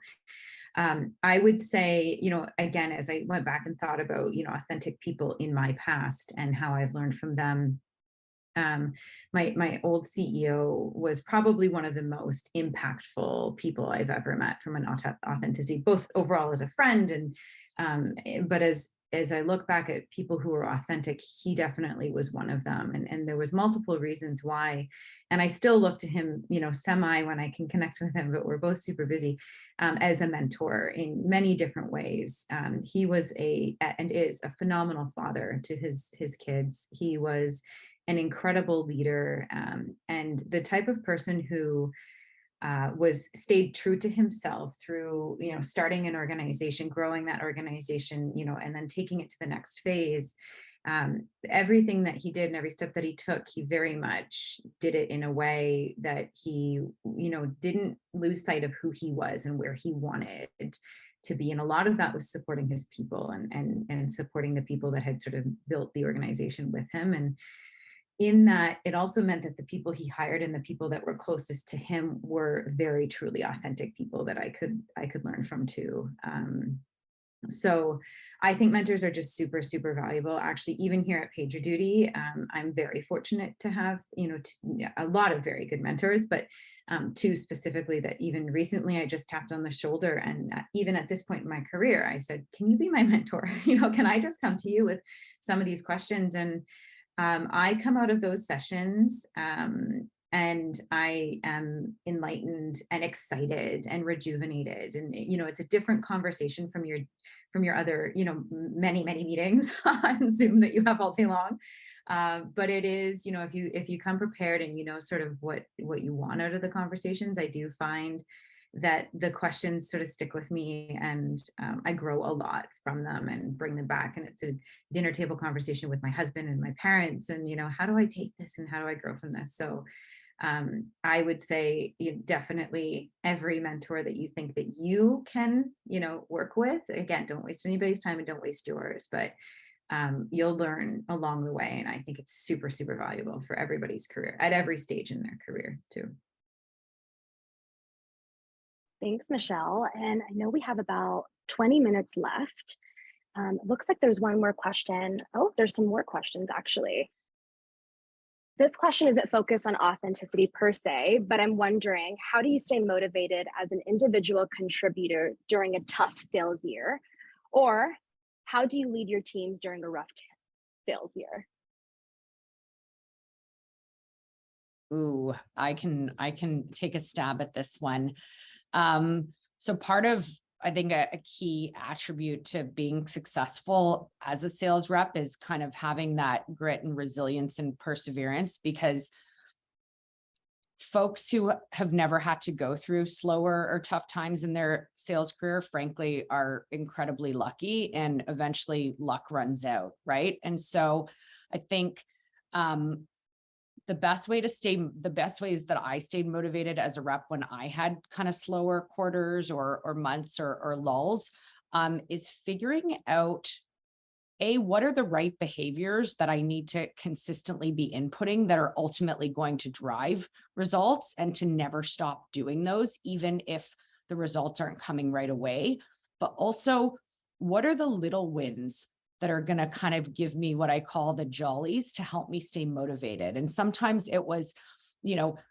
I would say, again, as I went back and thought about, authentic people in my past and how I've learned from them, my old CEO was probably one of the most impactful people I've ever met from an authenticity, both overall as a friend and, but as I look back at people who were authentic, he definitely was one of them. And there was multiple reasons why. And I still look to him, semi when I can connect with him, but we're both super busy, as a mentor in many different ways. He was and is a phenomenal father to his kids. He was an incredible leader, and the type of person who stayed true to himself through, starting an organization, growing that organization, and then taking it to the next phase. Everything that he did and every step that he took, he very much did it in a way that he, didn't lose sight of who he was and where he wanted to be. And a lot of that was supporting his people and supporting the people that had sort of built the organization with him. And in that, it also meant that the people he hired and the people that were closest to him were very truly authentic people that I could learn from too. So I think mentors are just super, super valuable. Actually, even here at PagerDuty, I'm very fortunate to have, a lot of very good mentors, but two specifically that even recently I just tapped on the shoulder. And even at this point in my career, I said, can you be my mentor? Can I just come to you with some of these questions? And I come out of those sessions and I am enlightened and excited and rejuvenated. And, it's a different conversation from your other, many meetings on Zoom that you have all day long. But it is, if you come prepared and sort of what you want out of the conversations, I do find that the questions sort of stick with me, and I grow a lot from them and bring them back. And it's a dinner table conversation with my husband and my parents, and how do I take this and how do I grow from this? So I would say definitely every mentor that you think that you can work with. Again, don't waste anybody's time and don't waste yours, but you'll learn along the way. And I think it's super, super valuable for everybody's career at every stage in their career too. Thanks, Michelle. And I know we have about 20 minutes left. Looks like there's one more question. Oh, there's some more questions actually. This question isn't focused on authenticity per se, but I'm wondering, how do you stay motivated as an individual contributor during a tough sales year? Or how do you lead your teams during a rough sales year? Ooh, I can take a stab at this one. So part of, I think a key attribute to being successful as a sales rep is kind of having that grit and resilience and perseverance, because folks who have never had to go through slower or tough times in their sales career, frankly, are incredibly lucky, and eventually luck runs out, right? And so I think, the best ways that I stayed motivated as a rep when I had kind of slower quarters or months or lulls, is figuring out, what are the right behaviors that I need to consistently be inputting that are ultimately going to drive results, and to never stop doing those, even if the results aren't coming right away. But also, what are the little wins that are going to kind of give me what I call the jollies to help me stay motivated? And sometimes it was,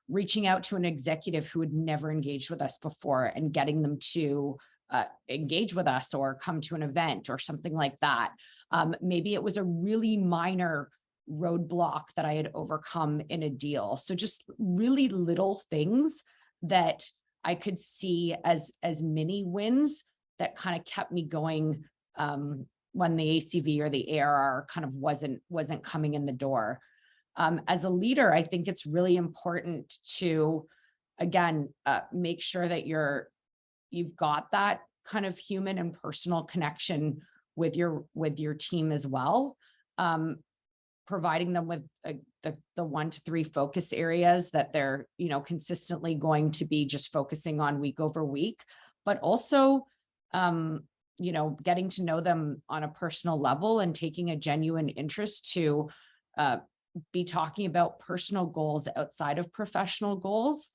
reaching out to an executive who had never engaged with us before and getting them to engage with us or come to an event or something like that. Maybe it was a really minor roadblock that I had overcome in a deal. So just really little things that I could see as mini wins that kind of kept me going when the ACV or the ARR kind of wasn't coming in the door. As a leader, I think it's really important to, again, make sure that you've got that kind of human and personal connection with your team as well. Providing them with the 1 to 3 focus areas that they're, consistently going to be just focusing on week over week, but also, getting to know them on a personal level and taking a genuine interest to be talking about personal goals outside of professional goals,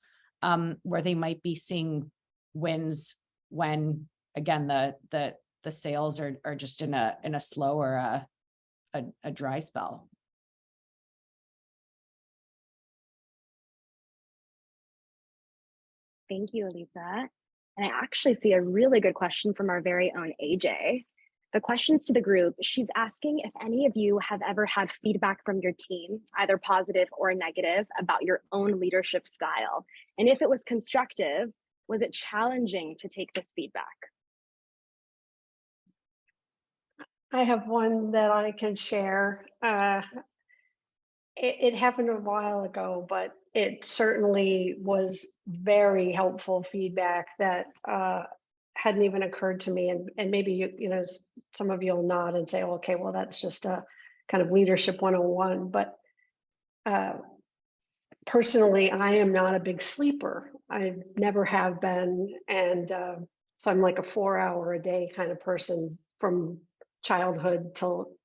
where they might be seeing wins when, again, the sales are just in a slow or a dry spell. Thank you, Elisa. And I actually see a really good question from our very own AJ. The question's to the group. She's asking if any of you have ever had feedback from your team, either positive or negative, about your own leadership style. And if it was constructive, was it challenging to take this feedback? I have one that I can share. It happened a while ago, but it certainly was very helpful feedback that hadn't even occurred to me. And maybe some of you will nod and say, okay, well, that's just a kind of leadership 101. But personally, I am not a big sleeper. I never have been. And so I'm like a 4-hour a day kind of person from childhood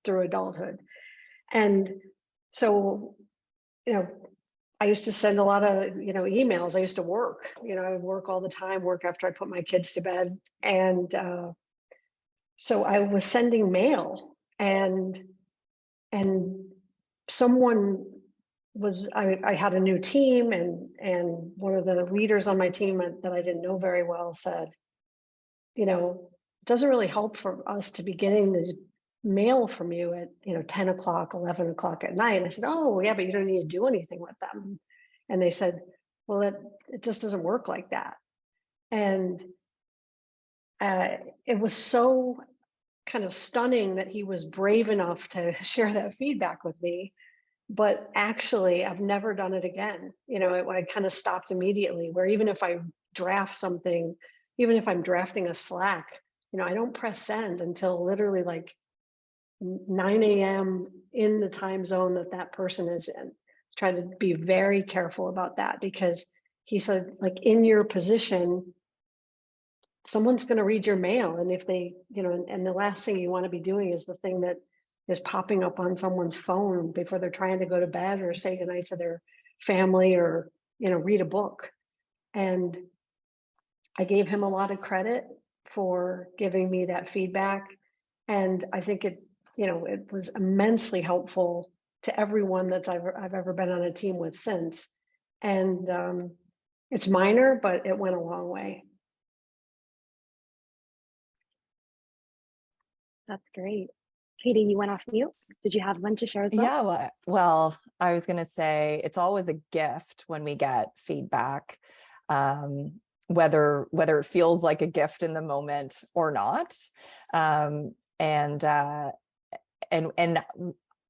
through adulthood. And so, I used to send a lot of, emails. I used to work, I would work all the time, work after I put my kids to bed. And so I was sending mail and someone I had a new team and one of the leaders on my team that I didn't know very well said, it doesn't really help for us to be getting this mail from you at 10 o'clock, 11 o'clock at night. And I said, oh yeah, but you don't need to do anything with them. And they said, well, it just doesn't work like that. And it was so kind of stunning that he was brave enough to share that feedback with me. But actually, I've never done it again. I kind of stopped immediately, where even if I draft something, even if I'm drafting a Slack, I don't press send until literally like 9 a.m. in the time zone that person is in. Try to be very careful about that, because he said, like, in your position, someone's going to read your mail. And if they, and the last thing you want to be doing is the thing that is popping up on someone's phone before they're trying to go to bed or say goodnight to their family or, read a book. And I gave him a lot of credit for giving me that feedback. And I think it was immensely helpful to everyone that I've ever been on a team with since. And it's minor, but it went a long way. That's great. Katie, you went off mute. Did you have one to share as well? Yeah, well, I was going to say it's always a gift when we get feedback, whether it feels like a gift in the moment or not. And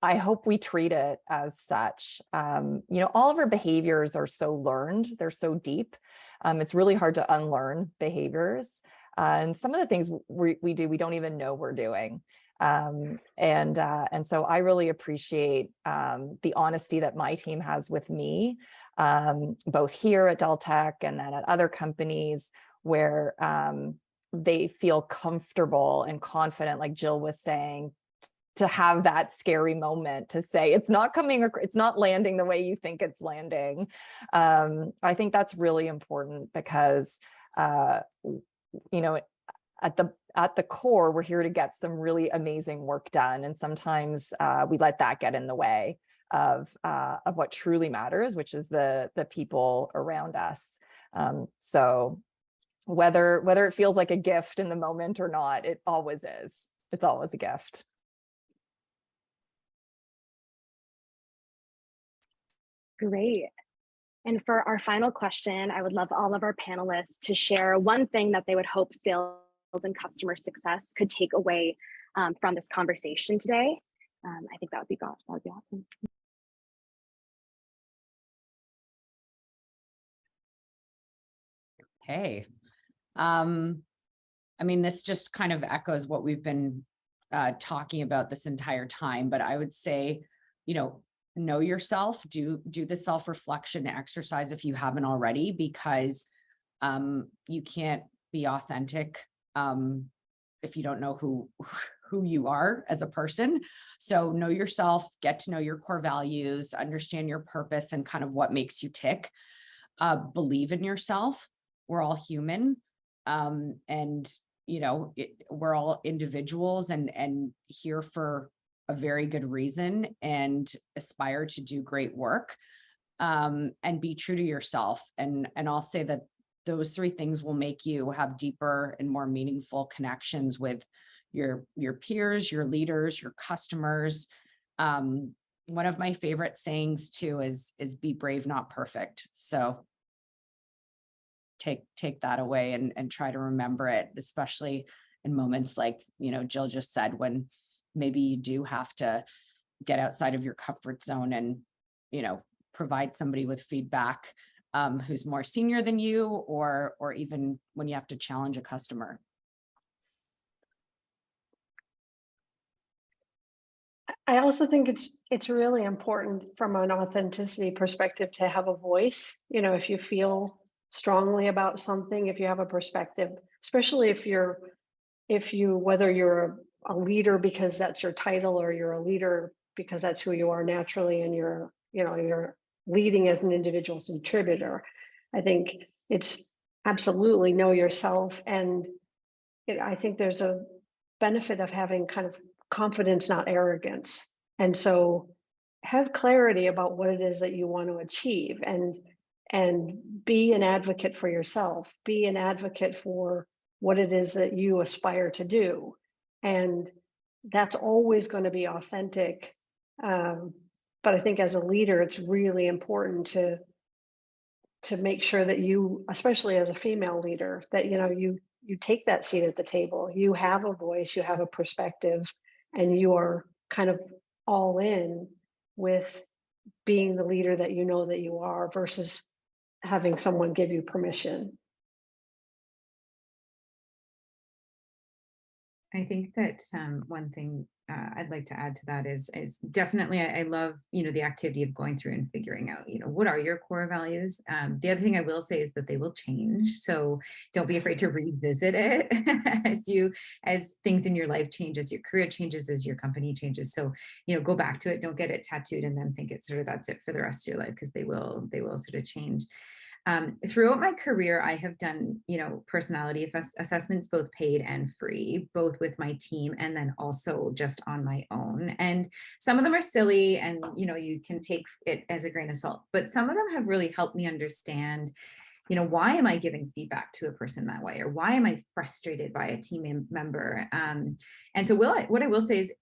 I hope we treat it as such. All of our behaviors are so learned, they're so deep. It's really hard to unlearn behaviors. And some of the things we do, we don't even know we're doing. And so I really appreciate the honesty that my team has with me, both here at Deltek and then at other companies, where they feel comfortable and confident, like Jill was saying, to have that scary moment to say, it's not landing the way you think it's landing. I think that's really important because, at the core, we're here to get some really amazing work done. And sometimes we let that get in the way of what truly matters, which is the people around us. So whether it feels like a gift in the moment or not, it always is. It's always a gift. Great. And for our final question, I would love all of our panelists to share one thing that they would hope sales and customer success could take away from this conversation today. I think that would be awesome. Hey, I mean, this just kind of echoes what we've been talking about this entire time, but I would say, know yourself, do the self-reflection exercise if you haven't already, because you can't be authentic if you don't know who you are as a person. So know yourself, get to know your core values, understand your purpose and kind of what makes you tick. Believe in yourself. We're all human. And we're all individuals and here for a very good reason, and aspire to do great work, and be true to yourself. And I'll say that those three things will make you have deeper and more meaningful connections with your peers, your leaders, your customers. One of my favorite sayings too is be brave, not perfect. So take that away and try to remember it, especially in moments like, Jill just said, when maybe you do have to get outside of your comfort zone and, provide somebody with feedback who's more senior than you, or even when you have to challenge a customer. I also think it's really important from an authenticity perspective to have a voice. If you feel strongly about something, if you have a perspective, especially whether you're a leader because that's your title, or you're a leader because that's who you are naturally, and you're leading as an individual contributor. I think it's absolutely know yourself, and I think there's a benefit of having kind of confidence, not arrogance. And so have clarity about what it is that you want to achieve, and be an advocate for yourself, be an advocate for what it is that you aspire to do. And that's always going to be authentic. But I think as a leader, it's really important to make sure that you, especially as a female leader, that you take that seat at the table. You have a voice, you have a perspective, and you are kind of all in with being the leader that you know that you are, versus having someone give you permission. I think that one thing I'd like to add to that is definitely I love the activity of going through and figuring out what are your core values. The other thing I will say is that they will change, so don't be afraid to revisit it as things in your life change, as your career changes, as your company changes. So go back to it. Don't get it tattooed and then think it's that's it for the rest of your life, because they will sort of change. Throughout my career, I have done, personality assessments, both paid and free, both with my team and then also just on my own. And some of them are silly and, you can take it as a grain of salt, but some of them have really helped me understand, why am I giving feedback to a person that way? Or why am I frustrated by a team member? And so what I will say is,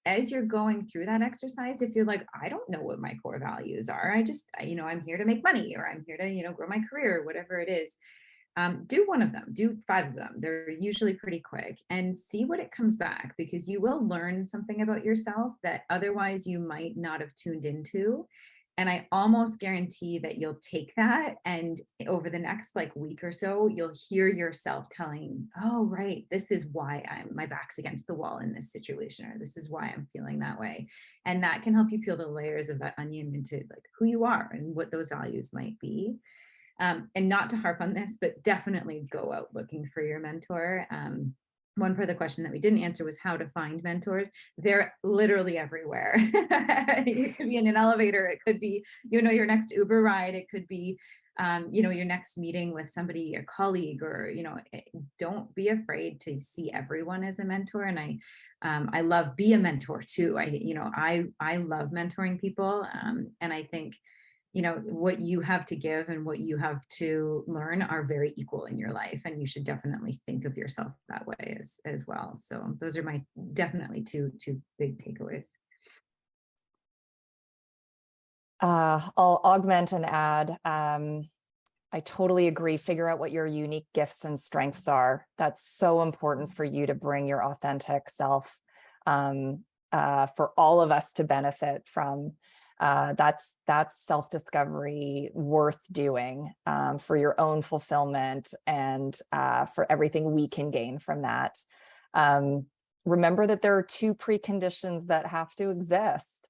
as you're going through that exercise, if you're like, I don't know what my core values are, I'm here to make money, or I'm here to, grow my career, or whatever it is, do one of them, do 5 of them. They're usually pretty quick, and see what it comes back, because you will learn something about yourself that otherwise you might not have tuned into. And I almost guarantee that you'll take that, and over the next week or so, you'll hear yourself telling, oh, right, this is why my back's against the wall in this situation, or this is why I'm feeling that way. And that can help you peel the layers of that onion into who you are and what those values might be. And not to harp on this, but definitely go out looking for your mentor. One part of the question that we didn't answer was how to find mentors. They're literally everywhere. It could be in an elevator. It could be, your next Uber ride. It could be, your next meeting with somebody, your colleague, or, don't be afraid to see everyone as a mentor. And I love be a mentor too. I love mentoring people. And I think, what you have to give and what you have to learn are very equal in your life. And you should definitely think of yourself that way as well. So those are my definitely two big takeaways. I'll augment and add. I totally agree. Figure out what your unique gifts and strengths are. That's so important for you to bring your authentic self, for all of us to benefit from. That's self-discovery worth doing, for your own fulfillment and for everything we can gain from that. Remember that there are two preconditions that have to exist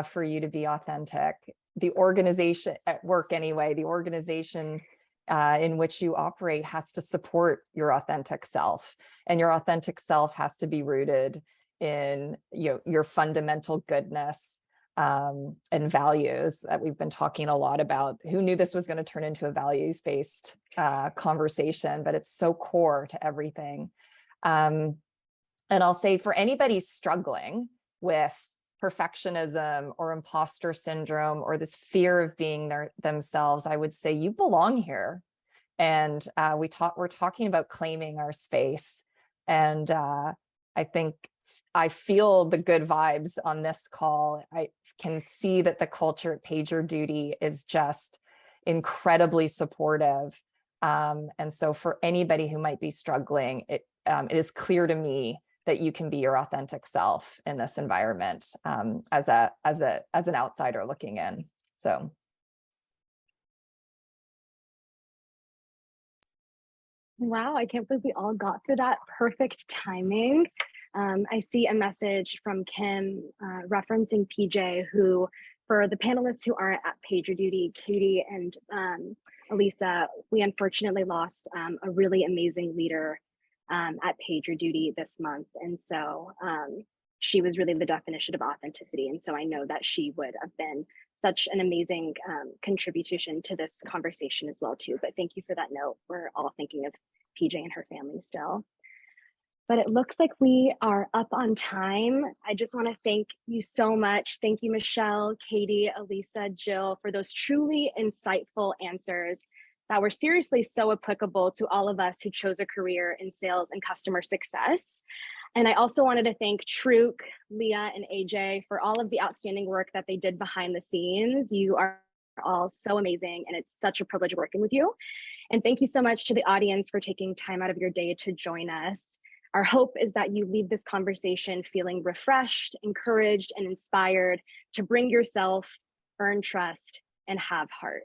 for you to be authentic. The organization at work anyway, the organization in which you operate has to support your authentic self, and your authentic self has to be rooted in your fundamental goodness and values that we've been talking a lot about. Who knew this was going to turn into a values-based conversation, but it's so core to everything. And I'll say, for anybody struggling with perfectionism or imposter syndrome or this fear of being themselves, I would say you belong here. And we're talking about claiming our space. And I feel the good vibes on this call. I can see that the culture at PagerDuty is just incredibly supportive. And so for anybody who might be struggling, it is clear to me that you can be your authentic self in this environment, as an outsider looking in. So. Wow, I can't believe we all got through that. Perfect timing. I see a message from Kim referencing PJ, who, for the panelists who aren't at PagerDuty, Katie and Elisa, we unfortunately lost a really amazing leader at PagerDuty this month. And so she was really the definition of authenticity. And so I know that she would have been such an amazing contribution to this conversation as well too. But thank you for that note. We're all thinking of PJ and her family still. But it looks like we are up on time. I just want to thank you so much. Thank you, Michelle, Katie, Elisa, Jill, for those truly insightful answers that were seriously so applicable to all of us who chose a career in sales and customer success. And I also wanted to thank Truk, Leah, and AJ for all of the outstanding work that they did behind the scenes. You are all so amazing, and it's such a privilege working with you. And thank you so much to the audience for taking time out of your day to join us. Our hope is that you leave this conversation feeling refreshed, encouraged, and inspired to bring yourself, earn trust, and have heart.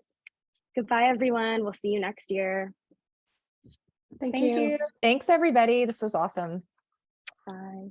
Goodbye, everyone. We'll see you next year. Thank you. Thanks, everybody. This was awesome. Bye.